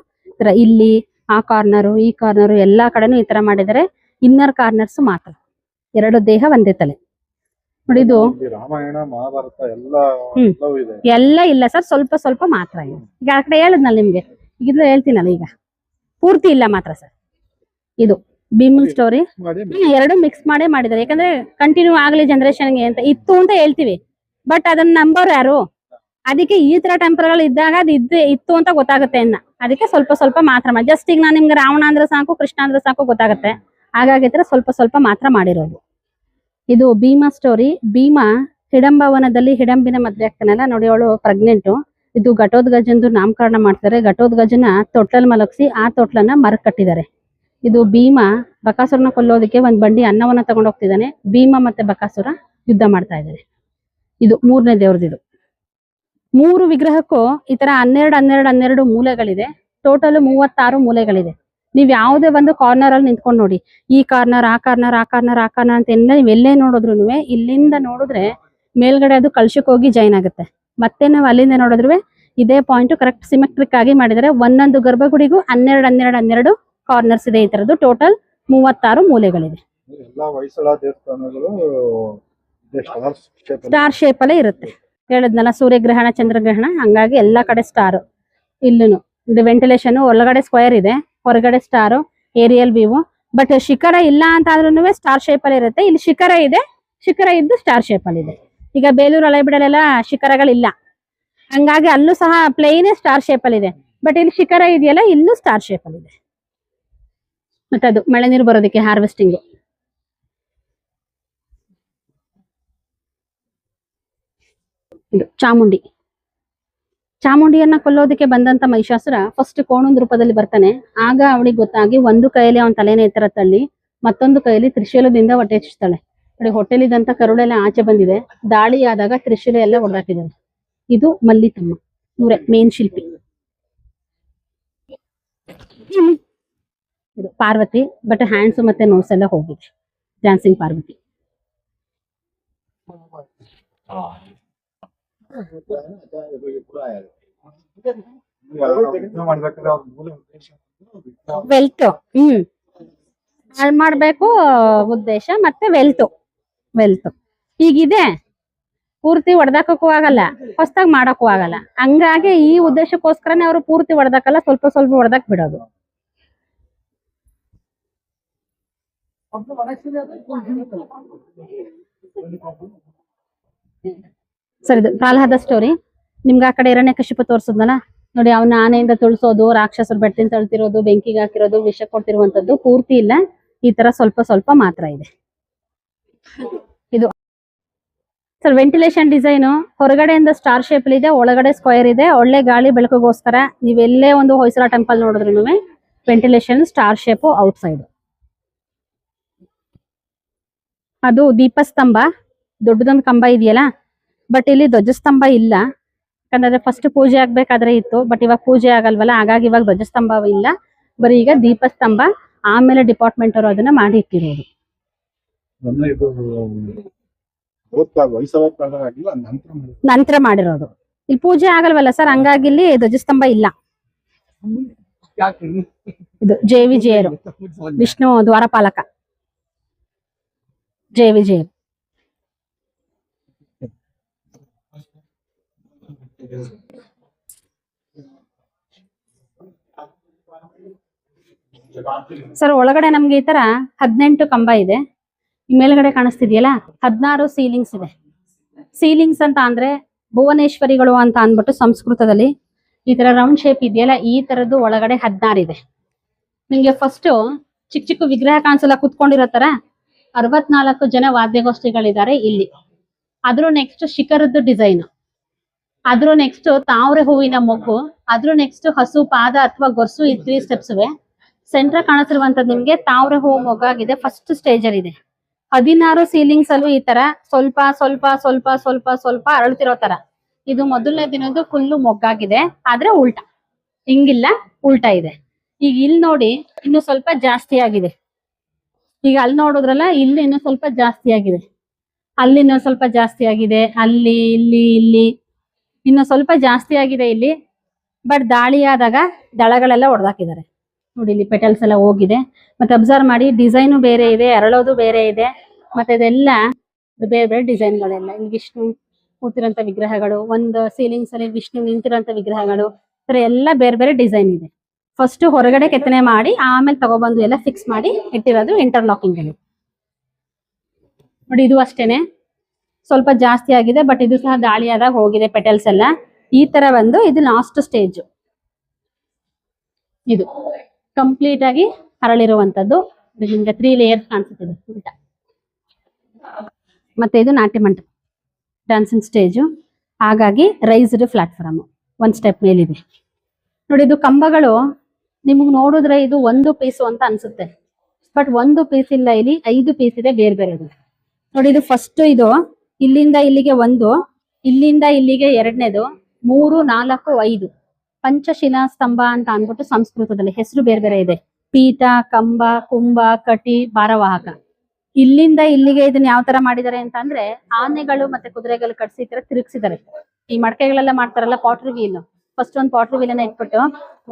ಇಲ್ಲಿ ಆ ಕಾರ್ನರು, ಈ ಕಾರ್ನರು ಎಲ್ಲಾ ಕಡೆನೂ ಈ ತರ ಮಾಡಿದರೆ. ಇನ್ನರ್ ಕಾರ್ನರ್ಸ್ ಮಾತ್ರ 2 ದೇಹ ಒಂದೇ ತಲೆ. ನೋಡಿ ಇದು ರಾಮಾಯಣ, ಮಹಾಭಾರತ ಎಲ್ಲ ಇಲ್ಲ ಸರ್, ಸ್ವಲ್ಪ ಸ್ವಲ್ಪ ಮಾತ್ರ ಇದೆ. ಈಗ ಆ ಕಡೆ ಹೇಳಿದ್ನಲ್ಲ ನಿಮ್ಗೆ, ಈಗಿದ್ರೆ ಹೇಳ್ತೀನಲ್ಲ, ಈಗ ಪೂರ್ತಿ ಇಲ್ಲ ಮಾತ್ರ ಸರ್. ಇದು ಭೀಮನ್ ಸ್ಟೋರಿ 2 ಮಿಕ್ಸ್ ಮಾಡೇ ಮಾಡಿದ್ದಾರೆ. ಯಾಕಂದ್ರೆ ಕಂಟಿನ್ಯೂ ಆಗ್ಲಿ ಜನರೇಷನ್ಗೆ ಅಂತ ಇತ್ತು ಅಂತ ಹೇಳ್ತೀವಿ. ಬಟ್ ಅದನ್ನ ನಂಬರ್ ಯಾರು? ಅದಕ್ಕೆ ಈ ತರ ಟೆಂಪಲ್ ಗಳು ಇದ್ದಾಗ ಅದು ಇತ್ತು ಅಂತ ಗೊತ್ತಾಗುತ್ತೆ ಅನ್ನ. ಅದಕ್ಕೆ ಸ್ವಲ್ಪ ಸ್ವಲ್ಪ ಮಾತ್ರ ಜಸ್ಟ್ ಈಗ ನಾನು ನಿಮ್ಗೆ ರಾವಣ ಅಂದ್ರೆ ಸಾಕು, ಕೃಷ್ಣ ಅಂದ್ರೆ ಸಾಕು ಗೊತ್ತಾಗುತ್ತೆ. ಹಾಗಾಗಿ ಸ್ವಲ್ಪ ಸ್ವಲ್ಪ ಮಾತ್ರ ಮಾಡಿರೋದು. ಇದು ಭೀಮಾ ಸ್ಟೋರಿ. ಭೀಮಾ ಹಿಡಂಬವನದಲ್ಲಿ ಹಿಡಂಬಿನ ಮದ್ವೆ ಆಗ್ತಾನಲ್ಲ, ನೋಡಿ ಅವಳು ಪ್ರೆಗ್ನೆಂಟು. ಇದು ಘಟೋದ್ಗಜಂದು ನಾಮಕರಣ ಮಾಡ್ತಾರೆ. ಘಟೋದ್ಗಜನ ತೊಟ್ಲಲ್ಲಿ ಮಲಗಿಸಿ ಆ ತೊಟ್ಲನ್ನ ಮರಕ್ ಕಟ್ಟಿದ್ದಾರೆ. ಇದು ಭೀಮಾ ಬಕಾಸುರನ ಕೊಲ್ಲೋದಕ್ಕೆ ಒಂದ್ ಬಂಡಿ ಅನ್ನವನ್ನ ತಗೊಂಡ್ ಹೋಗ್ತಿದ್ದಾನೆ. ಭೀಮಾ ಮತ್ತೆ ಬಕಾಸುರ ಯುದ್ಧ ಮಾಡ್ತಾ ಇದ್ದಾರೆ. ಇದು 3ನೇ ದೇವ್ರದ್ದು. 3 ವಿಗ್ರಹಕ್ಕೂ ಈ ತರ 12 ಮೂಲೆಗಳಿದೆ. ಟೋಟಲ್ 36 ಮೂಲೆಗಳಿದೆ. ನೀವ್ ಯಾವುದೇ ಒಂದು ಕಾರ್ನರ್ ಅಲ್ಲಿ ನಿಂತ್ಕೊಂಡು ನೋಡಿ, ಈ ಕಾರ್ನರ್, ಆ ಕಾರ್ನರ್, ಆ ಕಾರ್ನರ್, ಆ ಕಾರ್ನರ್ ಅಂತ ಎಲ್ಲ ನೀವ್ ಎಲ್ಲೇ ನೋಡಿದ್ರು ಇಲ್ಲಿಂದ ನೋಡಿದ್ರೆ ಮೇಲ್ಗಡೆ ಅದು ಕಳ್ಶಕ್ಕೆ ಹೋಗಿ ಜಾಯಿನ್ ಆಗುತ್ತೆ. ಮತ್ತೆ ನಾವು ಅಲ್ಲಿಂದ ನೋಡಿದ್ರು ಇದೇ ಪಾಯಿಂಟ್ ಕರೆಕ್ಟ್ ಸಿಮೆಟ್ರಿಕ್ ಆಗಿ ಮಾಡಿದರೆ. ಒಂದೊಂದು ಗರ್ಭಗುಡಿಗೂ 12 ಕಾರ್ನರ್ಸ್ ಇದೆ. ಈ ತರದ್ದು ಟೋಟಲ್ 36 ಮೂಲೆಗಳಿದೆ. ಸ್ಟಾರ್ ಶೇಪ್ ಅಲ್ಲೇ ಇರುತ್ತೆ. ಹೇಳಿದ್ನಲ್ಲ ಸೂರ್ಯಗ್ರಹಣ, ಚಂದ್ರಗ್ರಹಣ, ಹಂಗಾಗಿ ಎಲ್ಲಾ ಕಡೆ ಸ್ಟಾರ್. ಇಲ್ಲೂ ಇದು ವೆಂಟಿಲೇಷನ್, ಒಳಗಡೆ ಸ್ಕ್ವೇರ್ ಇದೆ, ಹೊರಗಡೆ ಸ್ಟಾರ್, ಏರಿಯಲ್ ವ್ಯೂ. ಬಟ್ ಶಿಖರ ಇಲ್ಲ ಅಂತ ಆದ್ರೂ ಸ್ಟಾರ್ ಶೇಪ್ ಅಲ್ಲಿ ಇರುತ್ತೆ. ಇಲ್ಲಿ ಶಿಖರ ಇದೆ, ಶಿಖರ ಇದ್ದು ಸ್ಟಾರ್ ಶೇಪ್ ಅಲ್ಲಿ ಇದೆ. ಈಗ ಬೇಲೂರು ಹಳೆಬೀಡಲೆಲ್ಲ ಶಿಖರಗಳಿಲ್ಲ, ಹಂಗಾಗಿ ಅಲ್ಲೂ ಸಹ ಪ್ಲೇನ್ ಸ್ಟಾರ್ ಶೇಪ್ ಅಲ್ಲಿ ಇದೆ. ಬಟ್ ಇಲ್ಲಿ ಶಿಖರ ಇದೆಯಲ್ಲ, ಇಲ್ಲೂ ಸ್ಟಾರ್ ಶೇಪ್ ಅಲ್ಲಿ ಇದೆ. ಮತ್ತೆ ಅದು ಮಳೆ ನೀರು ಬರೋದಕ್ಕೆ ಹಾರ್ವೆಸ್ಟಿಂಗ್. ಇದು ಚಾಮುಂಡಿ. ಚಾಮುಂಡಿಯನ್ನ ಕೊಲ್ಲೋದಕ್ಕೆ ಬಂದಂತ ಮಹಿಷಾಸುರ ಫಸ್ಟ್ ಕೋಣದ ರೂಪದಲ್ಲಿ ಬರ್ತಾನೆ. ಆಗ ಅವಳಿಗೆ ಗೊತ್ತಾಗಿ ಒಂದು ಕೈಯಲ್ಲಿ ಅವನ ತಲೆನ ಎತ್ತರ ತಳ್ಳಿ, ಮತ್ತೊಂದು ಕೈಯಲ್ಲಿ ತ್ರಿಶೂಲದಿಂದ ಹೊಟ್ಟೆ ಹೆಚ್ಚಿಸ್ತಾಳೆ. ನೋಡಿ ಹೊಟ್ಟೆಲಿದಂತ ಕರುಳೆಲ್ಲ ಆಚೆ ಬಂದಿದೆ. ದಾಳಿ ಆದಾಗ ತ್ರಿಶೂಲ ಎಲ್ಲ ಹೊಡೆದಾಕಿದ್ದಾರೆ. ಇದು ಮಲ್ಲಿ ತಮ್ಮ, ಇವರೇ ಮೇನ್ ಶಿಲ್ಪಿ. ಇದು ಪಾರ್ವತಿ. ಬಟ್ ಹ್ಯಾಂಡ್ಸ್ ಮತ್ತೆ ನೋಸ್ ಎಲ್ಲ ಹೋಗಿದೆ. ಡ್ಯಾನ್ಸಿಂಗ್ ಪಾರ್ವತಿ. ವೆಲ್ಟ್ ಮಾಡ್ಬೇಕು ಉದ್ದೇಶ. ಮತ್ತೆ ವೆಲ್ತ್ ಈಗಿದೆ, ಪೂರ್ತಿ ಹೊಡೆದಾಕಕ್ಕೂ ಆಗಲ್ಲ, ಹೊಸದಾಗಿ ಮಾಡಕ್ಕೂ ಆಗಲ್ಲ. ಹಂಗಾಗಿ ಈ ಉದ್ದೇಶಕ್ಕೋಸ್ಕರನೇ ಅವರು ಪೂರ್ತಿ ಹೊಡೆದಾಕಲ್ಲ, ಸ್ವಲ್ಪ ಸ್ವಲ್ಪ ಹೊಡೆದಾಕ್ ಬಿಡೋದು. ಸರ್ ಇದು ಪ್ರಹ್ಲಾದ ಸ್ಟೋರಿ. ನಿಮ್ಗೆ ಆ ಕಡೆ ಹಿರಣ್ಯಕಶಿಪು ತೋರ್ಸದ್ನಲ್ಲ ನೋಡಿ, ಅವನ ಆನೆಯಿಂದ ತುಳಿಸೋದು, ರಾಕ್ಷಸರು ಬೆಟ್ಟಿನ ತಳ್ತಿರೋದು, ಬೆಂಕಿಗೆ ಹಾಕಿರೋದು, ವಿಷ ಕೊಡ್ತಿರುವಂತದ್ದು ಪೂರ್ತಿ ಇಲ್ಲ. ಈ ತರ ಸ್ವಲ್ಪ ಸ್ವಲ್ಪ ಮಾತ್ರ ಇದೆ. ಇದು ಸರ್ ವೆಂಟಿಲೇಷನ್ ಡಿಸೈನು ಹೊರಗಡೆಯಿಂದ ಸ್ಟಾರ್ ಶೇಪ್ ಇದೆ, ಒಳಗಡೆ ಸ್ಕ್ವೇರ್ ಇದೆ. ಒಳ್ಳೆ ಗಾಳಿ ಬೆಳಕಿಗೋಸ್ಕರ ನೀವೆಲ್ಲೇ ಒಂದು ಹೊಯ್ಸಳ ಟೆಂಪಲ್ ನೋಡಿದ್ರು ventilation star shape out side. ಅದು ದೀಪಸ್ತಂಭ, ದೊಡ್ಡದೊಂದು ಕಂಬ ಇದೆಯಲ್ಲ, ಬಟ್ ಇಲ್ಲಿ ಧ್ವಜಸ್ತಂಭ ಇಲ್ಲ. ಯಾಕಂದ್ರೆ ಫಸ್ಟ್ ಪೂಜೆ ಆಗ್ಬೇಕಾದ್ರೆ ಇತ್ತು, ಬಟ್ ಇವಾಗ ಪೂಜೆ ಆಗಲ್ವಲ್ಲ, ಹಾಗಾಗಿ ಇವಾಗ ಧ್ವಜಸ್ತಂಭ ಇಲ್ಲ. ಬರೀ ಈಗ ದೀಪಸ್ತಂಭ, ಆಮೇಲೆ ಡಿಪಾರ್ಟ್ಮೆಂಟ್ ಅವರು ಅದನ್ನ ಮಾಡಿ ಇಟ್ಟಿರೋದು. ನಂತರ ಮಾಡಿರೋದು. ಇಲ್ಲಿ ಪೂಜೆ ಆಗಲ್ವಲ್ಲ ಸರ್, ಹಂಗಾಗಿ ಇಲ್ಲಿ ಧ್ವಜಸ್ತಂಭ ಇಲ್ಲ. ಇದು ಜೆ ವಿಜಯರು, ವಿಷ್ಣು ದ್ವಾರಪಾಲಕ ಜೆ ವಿಜಯರು. ಸರ್ ಒಳಗಡೆ ನಮ್ಗೆ ಈ ತರ 18 ಕಂಬ ಇದೆ. ಮೇಲ್ಗಡೆ ಕಾಣಿಸ್ತಿದೆಯಲ್ಲ 16 ಸೀಲಿಂಗ್ಸ್ ಇದೆ. ಸೀಲಿಂಗ್ಸ್ ಅಂತ ಅಂದ್ರೆ ಭುವನೇಶ್ವರಿಗಳು ಅಂತ ಅಂದ್ಬಿಟ್ಟು ಸಂಸ್ಕೃತದಲ್ಲಿ ಈ ತರ ರೌಂಡ್ ಶೇಪ್ ಇದೆಯಲ್ಲ, ಈ ತರದ್ದು ಒಳಗಡೆ 16 ಇದೆ. ನಿಮ್ಗೆ ಫಸ್ಟ್ ಚಿಕ್ಕ ಚಿಕ್ಕ ವಿಗ್ರಹ ಕಾಣಿಸಲ್ಲ ಕುತ್ಕೊಂಡಿರೋ ತರ 64 ಜನ ವಾದ್ಯಗೋಷ್ಠಿಗಳಿದ್ದಾರೆ ಇಲ್ಲಿ. ಅದ್ರ ನೆಕ್ಸ್ಟ್ ಶಿಖರದ್ದು ಡಿಸೈನ್, ಅದ್ರ ನೆಕ್ಸ್ಟ್ ತಾವ್ರೆ ಹೂವಿನ ಮೊಗ್ಗು, ಅದ್ರ ನೆಕ್ಸ್ಟ್ ಹಸು ಪಾದ ಅಥವಾ ಗೊರ್ಸು, ಈ 3 ಸ್ಟೆಪ್ಸ್ ಇವೆ. ಸೆಂಟ್ರ್ ಕಾಣಿಸಿರುವಂತದ್ದು ನಿಮ್ಗೆ ತಾವ್ರೆ ಹೂವು ಮೊಗ್ಗಾಗಿದೆ, ಫಸ್ಟ್ ಸ್ಟೇಜ್ ಅಲ್ಲಿ ಇದೆ. 16 ಸೀಲಿಂಗ್ಸ್ ಅಲ್ಲೂ ಈ ತರ ಸ್ವಲ್ಪ ಸ್ವಲ್ಪ ಸ್ವಲ್ಪ ಸ್ವಲ್ಪ ಸ್ವಲ್ಪ ಅರಳ್ತಿರೋ ತರ. ಇದು ಮೊದಲನೇ ದಿನದ್ದು ಫುಲ್ಲು ಮೊಗ್ಗಾಗಿದೆ, ಆದ್ರೆ ಉಲ್ಟಾ ಹಿಂಗಿಲ್ಲ, ಉಲ್ಟಾ ಇದೆ. ಈಗ ಇಲ್ಲಿ ನೋಡಿ ಇನ್ನು ಸ್ವಲ್ಪ ಜಾಸ್ತಿ ಆಗಿದೆ. ಈಗ ಅಲ್ಲಿ ನೋಡಿದ್ರಲ್ಲ, ಇಲ್ಲಿ ಇನ್ನು ಸ್ವಲ್ಪ ಜಾಸ್ತಿ ಆಗಿದೆ, ಅಲ್ಲಿ ಇನ್ನೂ ಸ್ವಲ್ಪ ಜಾಸ್ತಿ ಆಗಿದೆ, ಅಲ್ಲಿ ಇಲ್ಲಿ ಇಲ್ಲಿ ಇನ್ನು ಸ್ವಲ್ಪ ಜಾಸ್ತಿ ಆಗಿದೆ ಇಲ್ಲಿ. ಬಟ್ ದಾಳಿ ಆದಾಗ ದಳಗಳೆಲ್ಲ ಹೊಡೆದಾಕಿದ್ದಾರೆ ನೋಡಿ, ಇಲ್ಲಿ ಪೆಟಲ್ಸ್ ಎಲ್ಲ ಹೋಗಿದೆ. ಮತ್ತೆ ಅಬ್ಸರ್ವ್ ಮಾಡಿ, ಡಿಸೈನು ಬೇರೆ ಇದೆ, ಅರಳೋದು ಬೇರೆ ಇದೆ. ಮತ್ತೆ ಇದೆಲ್ಲ ಬೇರೆ ಬೇರೆ ಡಿಸೈನ್ಗಳೆಲ್ಲ. ಇಲ್ಲಿ ವಿಷ್ಣು ಕೂತಿರೋಂಥ ವಿಗ್ರಹಗಳು, ಒಂದು ಸೀಲಿಂಗ್ಸ್ ಅಲ್ಲಿ ವಿಷ್ಣು ನಿಂತಿರೋಂಥ ವಿಗ್ರಹಗಳು, ತರ ಎಲ್ಲ ಬೇರೆ ಬೇರೆ ಡಿಸೈನ್ ಇದೆ. ಫಸ್ಟ್ ಹೊರಗಡೆ ಕೆತ್ತನೆ ಮಾಡಿ ಆಮೇಲೆ ತಗೊಬಂದು ಎಲ್ಲ ಫಿಕ್ಸ್ ಮಾಡಿ ಇಟ್ಟಿರೋದು ಇಂಟರ್ಲಾಕಿಂಗ್ ಅಲ್ಲಿ ನೋಡಿ. ಇದು ಅಷ್ಟೇನೆ, ಸ್ವಲ್ಪ ಜಾಸ್ತಿ ಆಗಿದೆ, ಬಟ್ ಇದು ಸಹ ಗಾಳಿ ಆದಾಗ ಹೋಗಿದೆ ಪೆಟಲ್ಸ್ ಎಲ್ಲ. ಈ ತರ ಬಂದು ಇದು ಲಾಸ್ಟ್ ಸ್ಟೇಜ್. ಇದು ಕಂಪ್ಲೀಟ್ ಆಗಿ ಹರಳಿರುವಂತದ್ದು. ನಿಮ್ಗೆ 3 ಲೇಯರ್ಸ್ ಕಾಣಿಸುತ್ತದೆ ಉಲ್ಟ. ಮತ್ತೆ ಇದು ನಾಟ್ಯ ಮಂಟಪ, ಡ್ಯಾನ್ಸಿಂಗ್ ಸ್ಟೇಜು, ಹಾಗಾಗಿ ರೈಸ್ಡ್ ಪ್ಲಾಟ್ಫಾರ್ಮ್, 1 ಸ್ಟೆಪ್ ಮೇಲಿದೆ ನೋಡಿ. ಇದು ಕಂಬಗಳು ನಿಮ್ಗೆ ನೋಡಿದ್ರೆ ಇದು 1 ಪೀಸು ಅಂತ ಅನ್ಸುತ್ತೆ, ಬಟ್ 1 ಪೀಸ್ ಇಲ್ಲ, ಇಲ್ಲಿ 5 ಪೀಸ್ ಇದೆ ಬೇರೆ ಬೇರೆದು ನೋಡಿ. ಇದು ಫಸ್ಟ್, ಇದು ಇಲ್ಲಿಂದ ಇಲ್ಲಿಗೆ 1, ಇಲ್ಲಿಂದ ಇಲ್ಲಿಗೆ 2ನೇದು, 3, 4, 5 ಪಂಚಶಿಲಾ ಸ್ತಂಭ ಅಂತ ಅಂದ್ಬಿಟ್ಟು ಸಂಸ್ಕೃತದಲ್ಲಿ ಹೆಸರು ಬೇರೆ ಬೇರೆ ಇದೆ. ಪೀಠ, ಕಂಬ, ಕುಂಭ, ಕಟಿ, ಭಾರವಾಹಕ. ಇಲ್ಲಿಂದ ಇಲ್ಲಿಗೆ ಇದನ್ನ ಯಾವ ತರ ಮಾಡಿದ್ದಾರೆ ಅಂತ ಅಂದ್ರೆ, ಆನೆಗಳು ಮತ್ತೆ ಕುದುರೆಗಳು ಕಟ್ಸಿ ಈ ತರ ತಿರುಗಿಸಿದ್ದಾರೆ. ಈ ಮಡಕೆಗಳೆಲ್ಲ ಮಾಡ್ತಾರಲ್ಲ ಪಾಟ್ರಿ ವೀಲ್, ಫಸ್ಟ್ ಒಂದು ಪಾಟ್ರಿ ವೀಲ್ ಅನ್ನ ಇಟ್ಬಿಟ್ಟು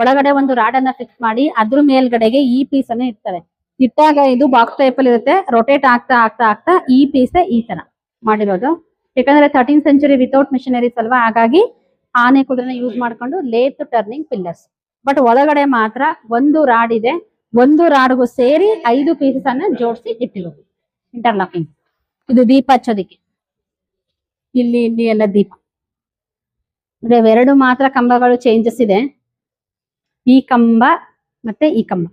ಒಳಗಡೆ ಒಂದು ರಾಡನ್ನ ಫಿಕ್ಸ್ ಮಾಡಿ ಅದ್ರ ಮೇಲ್ಗಡೆಗೆ ಈ ಪೀಸ್ ಅನ್ನ ಇಡ್ತಾರೆ. ಇಟ್ಟಾಗ ಇದು ಬಾಕ್ಸ್ ಟೈಪ್ ಅಲ್ಲಿ ಇರುತ್ತೆ, ರೊಟೇಟ್ ಆಗ್ತಾ ಆಗ್ತಾ ಆಗ್ತಾ ಈ ಪೀಸ್ ಈ ತರ ಮಾಡಿರೋದು. ಯಾಕಂದ್ರೆ 13th ಸೆಂಚುರಿ ವಿತೌಟ್ ಮಿಷನರೀಸ್ ಅಲ್ವಾ, ಹಾಗಾಗಿ ಆನೆ ಕುದುರೆನ ಯೂಸ್ ಮಾಡ್ಕೊಂಡು ಲೇತ್ ಟರ್ನಿಂಗ್ ಪಿಲ್ಲರ್ಸ್. ಬಟ್ ಒಳಗಡೆ ಮಾತ್ರ ಒಂದು ರಾಡ್ ಇದೆ, ಒಂದು ರಾಡ್ಗೂ ಸೇರಿ 5 ಪೀಸಸ್ ಅನ್ನ ಜೋಡಿಸಿ ಇಟ್ಟಿರೋದು ಇಂಟರ್ಲಾಕಿಂಗ್. ಇದು ದೀಪ ಹಚ್ಚೋದಿಕ್ಕೆ, ಇಲ್ಲಿ ಇಲ್ಲಿ ಎಲ್ಲ ದೀಪ. ಇವೆರಡು ಮಾತ್ರ ಕಂಬಗಳು ಚೇಂಜಸ್ ಇದೆ, ಈ ಕಂಬ ಮತ್ತೆ ಈ ಕಂಬ,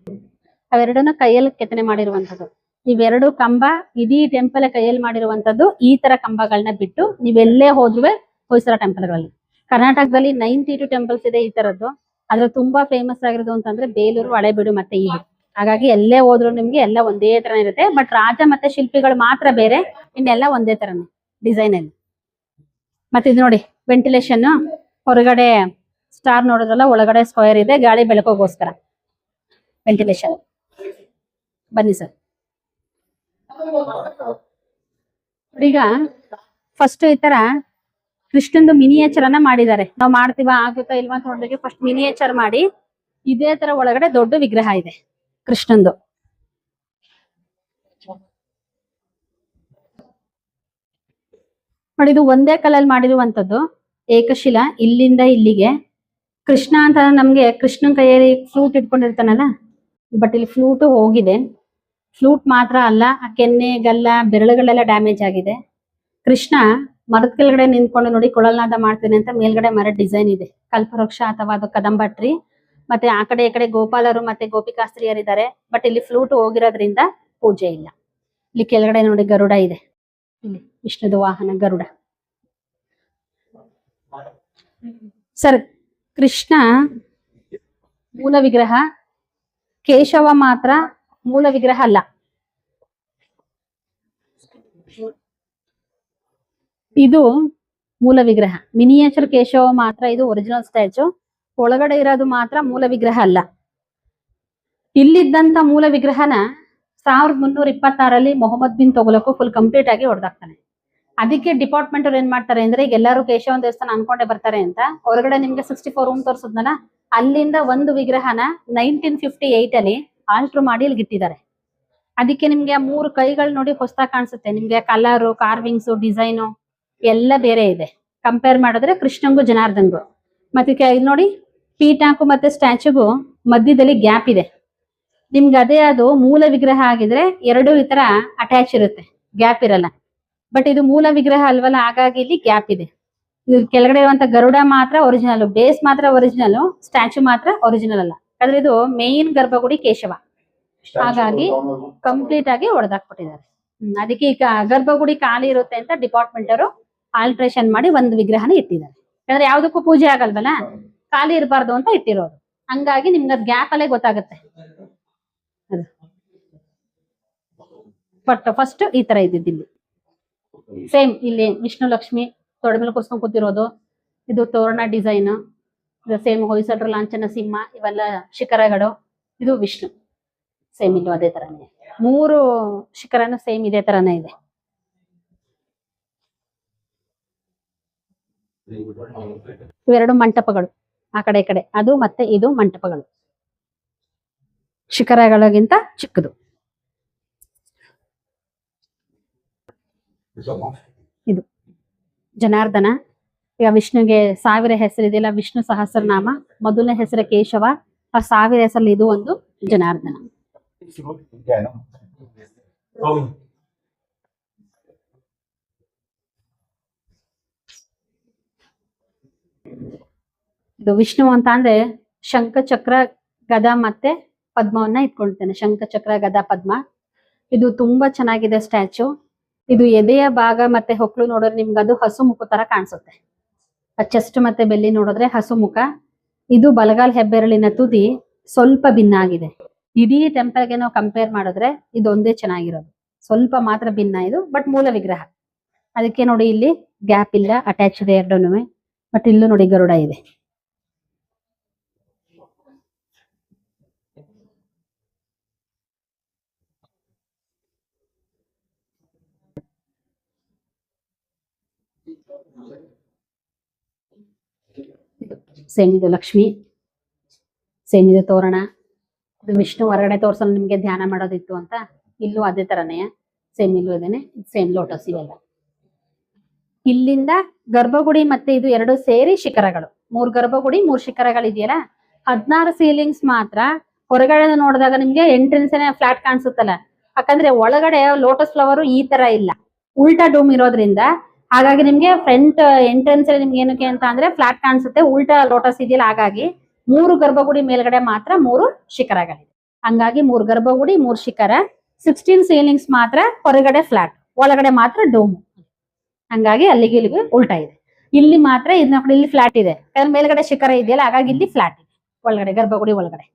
ಅವೆರಡನ್ನ ಕೈಯಲ್ಲಿ ಕೆತ್ತನೆ ಮಾಡಿರುವಂತದ್ದು. ಇವೆರಡು ಕಂಬ ಇಡೀ ಟೆಂಪಲ್ ಕೈಯಲ್ಲಿ ಮಾಡಿರುವಂತದ್ದು. ಈ ತರ ಕಂಬಗಳನ್ನ ಬಿಟ್ಟು ನೀವೆಲ್ಲೇ ಹೋದ್ರುವೆ ಹೊಯ್ಸಳ ಟೆಂಪಲ್ಗಳಲ್ಲಿ, ಕರ್ನಾಟಕದಲ್ಲಿ 92 ಟೆಂಪಲ್ಸ್ ಇದೆ ಈ ತರದ್ದು. ಆದ್ರೆ ತುಂಬಾ ಫೇಮಸ್ ಆಗಿರೋದು ಅಂತಂದ್ರೆ ಬೇಲೂರು, ಹಳೇಬೀಡು ಮತ್ತೆ ಇದು. ಹಾಗಾಗಿ ಎಲ್ಲೇ ಹೋದ್ರು ನಿಮ್ಗೆ ಎಲ್ಲ ಒಂದೇ ತರ ಇರುತ್ತೆ. ಬಟ್ ರಾಜ ಮತ್ತೆ ಶಿಲ್ಪಿಗಳು ಮಾತ್ರ ಬೇರೆ, ಇನ್ನೆಲ್ಲ ಒಂದೇ ತರನೇ ಡಿಸೈನ್ ಅಲ್ಲಿ. ಮತ್ತೆ ಇದು ನೋಡಿ ವೆಂಟಿಲೇಷನ್, ಹೊರಗಡೆ ಸ್ಟಾರ್ ನೋಡಿದ್ರಲ್ಲ, ಒಳಗಡೆ ಸ್ಕ್ವೇರ್ ಇದೆ, ಗಾಳಿ ಬೆಳಕೋಗೋಸ್ಕರ ವೆಂಟಿಲೇಷನ್. ಬನ್ನಿ ಸರ್. ಈಗ ಫಸ್ಟ್ ಈ ತರ ಕೃಷ್ಣಂದು ಮಿನಿಯೇಚರ್ ಅನ್ನ ಮಾಡಿದ್ದಾರೆ. ನಾವು ಮಾಡ್ತೀವ ಆಗುತ್ತಾ ಇಲ್ವಾ ಅಂತ ನೋಡಿದ್ರೆ ಫಸ್ಟ್ ಮಿನಿಯೇಚರ್ ಮಾಡಿ, ಇದೇ ತರ ಒಳಗಡೆ ದೊಡ್ಡ ವಿಗ್ರಹ ಇದೆ ಕೃಷ್ಣಂದು. ನೋಡಿ ಇದು ಒಂದೇ ಕಲ್ಲಲ್ಲಿ ಮಾಡಿರುವಂತದ್ದು ಏಕಶಿಲಾ. ಇಲ್ಲಿಂದ ಇಲ್ಲಿಗೆ ಕೃಷ್ಣ ಅಂತ ನಮ್ಗೆ ಕೃಷ್ಣನ್ ಕೈಯಲ್ಲಿ ಫ್ಲೂಟ್ ಇಟ್ಕೊಂಡಿರ್ತಾನಲ್ಲ, ಬಟ್ ಇಲ್ಲಿ ಫ್ಲೂಟ್ ಹೋಗಿದೆ. ಫ್ಲೂಟ್ ಮಾತ್ರ ಅಲ್ಲ, ಆ ಕೆನ್ನೆ ಗಲ್ಲ ಬೆರಳುಗಳೆಲ್ಲ ಡ್ಯಾಮೇಜ್ ಆಗಿದೆ. ಕೃಷ್ಣ ಮರದ ಕೆಳಗಡೆ ನಿಂತ್ಕೊಂಡು ನೋಡಿ ಕೊಳಲ್ನಾದ ಮಾಡ್ತೇನೆ ಅಂತ ಮೇಲ್ಗಡೆ ಮರದ ಡಿಸೈನ್ ಇದೆ. ಕಲ್ಪವೃಕ್ಷ ಅಥವಾ ಅದು ಕದಂಬ ಟ್ರೀ. ಮತ್ತೆ ಆ ಕಡೆ ಈ ಕಡೆ ಗೋಪಾಲರು ಮತ್ತೆ ಗೋಪಿಕಾಸ್ತ್ರೀಯರಿದ್ದಾರೆ. ಬಟ್ ಇಲ್ಲಿ ಫ್ಲೂಟ್ ಹೋಗಿರೋದ್ರಿಂದ ಪೂಜೆ ಇಲ್ಲ. ಇಲ್ಲಿ ಕೆಳಗಡೆ ನೋಡಿ ಗರುಡ ಇದೆ. ಇಲ್ಲಿ ವಿಷ್ಣುದು ವಾಹನ ಗರುಡ. ಸರ್, ಕೃಷ್ಣ ಮೂಲ ವಿಗ್ರಹ, ಕೇಶವ ಮಾತ್ರ ಮೂಲ ವಿಗ್ರಹ ಅಲ್ಲ. ಇದು ಮೂಲ ವಿಗ್ರಹ. ಮಿನಿಯೇಚರ್ ಕೇಶವ ಮಾತ್ರ ಇದು ಒರಿಜಿನಲ್ ಸ್ಟ್ಯಾಚು. ಒಳಗಡೆ ಇರೋದು ಮಾತ್ರ ಮೂಲ ವಿಗ್ರಹ ಅಲ್ಲ. ಇಲ್ಲಿದ್ದಂತ ಮೂಲ ವಿಗ್ರಹನ 1326 ಮೊಹಮ್ಮದ್ ಬಿನ್ ತೊಗೊಲಕ್ಕೂ ಫುಲ್ ಕಂಪ್ಲೀಟ್ ಆಗಿ ಹೊಡೆದಾಕ್ತಾನೆ. ಅದಕ್ಕೆ ಡಿಪಾರ್ಟ್ಮೆಂಟ್ ಅವ್ರು ಏನ್ ಮಾಡ್ತಾರೆ ಅಂದ್ರೆ, ಈಗ ಎಲ್ಲರೂ ಕೇಶವನ್ ದೇವಸ್ಥಾನ ಅನ್ಕೊಂಡೆ ಬರ್ತಾರೆ ಅಂತ ಹೊರಗಡೆ ನಿಮ್ಗೆ 64 ರೂಮ್ ತೋರಿಸಿದ್ನಲ್ಲ, ಅಲ್ಲಿಂದ ಒಂದು ವಿಗ್ರಹನ 1958 ಆಲ್ಟ್ರ್ ಮಾಡಿ ಇಲ್ಲಿ ಇಟ್ಟಿದ್ದಾರೆ. ಅದಕ್ಕೆ ನಿಮ್ಗೆ 3 ಕೈಗಳು ನೋಡಿ ಹೊಸದಾಗಿ ಕಾಣಿಸುತ್ತೆ. ನಿಮ್ಗೆ ಕಲರು, ಕಾರ್ವಿಂಗ್ಸ್, ಡಿಸೈನು ಎಲ್ಲ ಬೇರೆ ಇದೆ. ಕಂಪೇರ್ ಮಾಡಿದ್ರೆ ಕೃಷ್ಣಂಗೂ ಜನಾರ್ದನ್ಗೂ. ಮತ್ತೆ ಇಲ್ಲಿ ನೋಡಿ ಪೀಠಾಕು ಮತ್ತೆ ಸ್ಟ್ಯಾಚುಗೂ ಮಧ್ಯದಲ್ಲಿ ಗ್ಯಾಪ್ ಇದೆ. ನಿಮ್ಗೆ ಅದೇ ಅದು ಮೂಲ ವಿಗ್ರಹ ಆಗಿದ್ರೆ ಎರಡು ಈ ತರ ಅಟ್ಯಾಚ್ ಇರುತ್ತೆ, ಗ್ಯಾಪ್ ಇರಲ್ಲ. ಬಟ್ ಇದು ಮೂಲ ವಿಗ್ರಹ ಅಲ್ವಲ್ಲ, ಹಾಗಾಗಿ ಇಲ್ಲಿ ಗ್ಯಾಪ್ ಇದೆ. ಇದು ಕೆಳಗಡೆ ಇರುವಂತ ಗರುಡ ಮಾತ್ರ ಒರಿಜಿನಲ್, ಬೇಸ್ ಮಾತ್ರ ಒರಿಜಿನಲ್, ಸ್ಟ್ಯಾಚು ಮಾತ್ರ ಒರಿಜಿನಲ್ ಅಲ್ಲ. ಆದ್ರೆ ಇದು ಮೇನ್ ಗರ್ಭಗುಡಿ ಕೇಶವ, ಹಾಗಾಗಿ ಕಂಪ್ಲೀಟ್ ಆಗಿ ಹೊಡೆದಾಕ್ಬಿಟ್ಟಿದ್ದಾರೆ. ಅದಕ್ಕೆ ಈಗ ಗರ್ಭಗುಡಿ ಖಾಲಿ ಇರುತ್ತೆ ಅಂತ ಡಿಪಾರ್ಟ್ಮೆಂಟ್ ಅವರು ಆಲ್ಟ್ರೇಷನ್ ಮಾಡಿ ಒಂದು ವಿಗ್ರಹನ ಇಟ್ಟಿದ್ದಾರೆ. ಯಾಕಂದ್ರೆ ಯಾವ್ದಕ್ಕೂ ಪೂಜೆ ಆಗಲ್ವಲ್ಲ, ಖಾಲಿ ಇರಬಾರ್ದು ಅಂತ ಇಟ್ಟಿರೋದು. ಹಂಗಾಗಿ ನಿಮ್ಗೆ ಅದ್ ಗ್ಯಾಪ್ ಅಲ್ಲೇ ಗೊತ್ತಾಗುತ್ತೆ. ಅದು ಬಟ್ ಫಸ್ಟ್ ಈ ತರ ಇದ್ದಿದ್ದು. ಸೇಮ್ ಇಲ್ಲಿ ವಿಷ್ಣು ಲಕ್ಷ್ಮಿ ತೊಡೆ ಮೇಲೆ ಕೂರ್ಸ್ಕೊಂಡ್ ಕೂತಿರೋದು, ಇದು ತೋರಣ ಡಿಸೈನ್, ಸೇಮ್ ಹೊಯ್ಸಳರ ಲಾಂಛನ ಸಿಂಹ, ಇವೆಲ್ಲ ಶಿಖರಗಳು. ಇದು ವಿಷ್ಣು ಸೇಮ್ ಇಲ್ಲೂ ಅದೇ ತರನೇ. 3 ಶಿಖರನು ಸೇಮ್ ಇದೇ ತರನೇ ಇದೆ. ಇವೆರಡು ಮಂಟಪಗಳು, ಆ ಕಡೆ ಈ ಕಡೆ ಅದು ಮತ್ತೆ ಇದು ಮಂಟಪಗಳು, ಶಿಖರಗಳಿಗಿಂತ ಚಿಕ್ಕದು. ಇದು ಜನಾರ್ದನ. ಈಗ ವಿಷ್ಣುಗೆ 1000 ಹೆಸರಿದೆಯಲ್ಲ, ವಿಷ್ಣು ಸಹಸ್ರನಾಮ. ಮೊದಲನೇ ಹೆಸರು ಕೇಶವ, ಆ 1000 ಹೆಸರಲ್ಲಿ ಇದು ಒಂದು ಜನಾರ್ದನ. ಇದು ವಿಷ್ಣು ಅಂತ ಅಂದ್ರೆ ಶಂಖ ಚಕ್ರ ಗದಾ ಮತ್ತೆ ಪದ್ಮವನ್ನ ಇಟ್ಕೊಳ್ತೇನೆ. ಶಂಖ ಚಕ್ರ ಗದಾ ಪದ್ಮ. ಇದು ತುಂಬಾ ಚೆನ್ನಾಗಿದೆ ಸ್ಟ್ಯಾಚು. ಇದು ಎದೆಯ ಭಾಗ ಮತ್ತೆ ಹೊಕ್ಕಳು ನೋಡಿದ್ರೆ ನಿಮ್ಗೆ ಅದು ಹಸು ಮುಖ ತರ ಕಾಣಿಸುತ್ತೆ. ಚೆಸ್ಟ್ ಮತ್ತೆ ಬೆಲ್ಲಿ ನೋಡಿದ್ರೆ ಹಸು ಮುಖ. ಇದು ಬಲಗಾಲ್ ಹೆಬ್ಬೆರಳಿನ ತುದಿ ಸ್ವಲ್ಪ ಭಿನ್ನ ಆಗಿದೆ. ಇಡೀ ಟೆಂಪಲ್ಗೆ ನಾವು ಕಂಪೇರ್ ಮಾಡಿದ್ರೆ ಇದೊಂದೇ ಚೆನ್ನಾಗಿರೋದು, ಸ್ವಲ್ಪ ಮಾತ್ರ ಭಿನ್ನ ಇದು. ಬಟ್ ಮೂಲ ವಿಗ್ರಹ. ಅದಕ್ಕೆ ನೋಡಿ ಇಲ್ಲಿ ಗ್ಯಾಪ್ ಇಲ್ಲ, ಅಟ್ಯಾಚ್ ಇದೆ ಎರಡನ್ನೂ. ಬಟ್ ಇಲ್ಲೂ ನೋಡಿ ಗರುಡ ಇದೆ. ಸೇಮ್ ಇದು ಲಕ್ಷ್ಮಿ, ಸೇಮ್ ಇದು ತೋರಣ. ಇದು ವಿಷ್ಣು ಹೊರಗಡೆ ತೋರ್ಸಲು ನಿಮ್ಗೆ ಧ್ಯಾನ ಮಾಡೋದಿತ್ತು ಅಂತ, ಇಲ್ಲೂ ಅದೇ ತರನೇ ಸೇಮ್ ಇಲ್ಲೂ ಇದೇನೆ. ಸೇಮ್ ಲೋಟಸ್ ಇವೆಲ್ಲ. ಇಲ್ಲಿಂದ ಗರ್ಭಗುಡಿ ಮತ್ತೆ ಇದು ಎರಡು ಸೇರಿ ಶಿಖರಗಳು. 3 ಗರ್ಭಗುಡಿ 3 ಶಿಖರಗಳಿದೆಯಲ್ಲ, 16 ಸೀಲಿಂಗ್ಸ್ ಮಾತ್ರ. ಹೊರಗಡೆ ನೋಡಿದಾಗ ನಿಮ್ಗೆ ಎಂಟ್ರೆನ್ಸ್ ಫ್ಲಾಟ್ ಕಾಣಿಸುತ್ತಲ್ಲ, ಯಾಕಂದ್ರೆ ಒಳಗಡೆ ಲೋಟಸ್ ಫ್ಲವರ್ ಈ ತರ ಇಲ್ಲ, ಉಲ್ಟಾ ಡೂಮ್ ಇರೋದ್ರಿಂದ. ಹಾಗಾಗಿ ನಿಮ್ಗೆ ಫ್ರಂಟ್ ಎಂಟ್ರೆನ್ಸ್ ನಿಮ್ಗೆ ಏನಕ್ಕೆ ಅಂತ ಅಂದ್ರೆ ಫ್ಲಾಟ್ ಕಾಣಿಸುತ್ತೆ, ಉಲ್ಟಾ ಲೋಟಸ್ ಇದೆಯಲ್ಲ. ಹಾಗಾಗಿ 3 ಗರ್ಭಗುಡಿ ಮೇಲ್ಗಡೆ ಮಾತ್ರ 3 ಶಿಖರಗಳಿದೆ. ಹಂಗಾಗಿ 3 ಗರ್ಭಗುಡಿ 3 ಶಿಖರ, 16 ಸೀಲಿಂಗ್ಸ್ ಮಾತ್ರ ಹೊರಗಡೆ ಫ್ಲಾಟ್, ಒಳಗಡೆ ಮಾತ್ರ ಡೋಮ್. ಹಂಗಾಗಿ ಅಲ್ಲಿಗೆ ಇಲ್ಲಿಗೆ ಉಲ್ಟಾ ಇದೆ. ಇಲ್ಲಿ ಮಾತ್ರ ಇಲ್ಲಿ ಫ್ಲಾಟ್ ಇದೆ, ಮೇಲ್ಗಡೆ ಶಿಖರ ಇದೆಯಲ್ಲ, ಹಾಗಾಗಿ ಇಲ್ಲಿ ಫ್ಲಾಟ್ ಇದೆ ಒಳಗಡೆ ಗರ್ಭಗುಡಿ ಒಳಗಡೆ.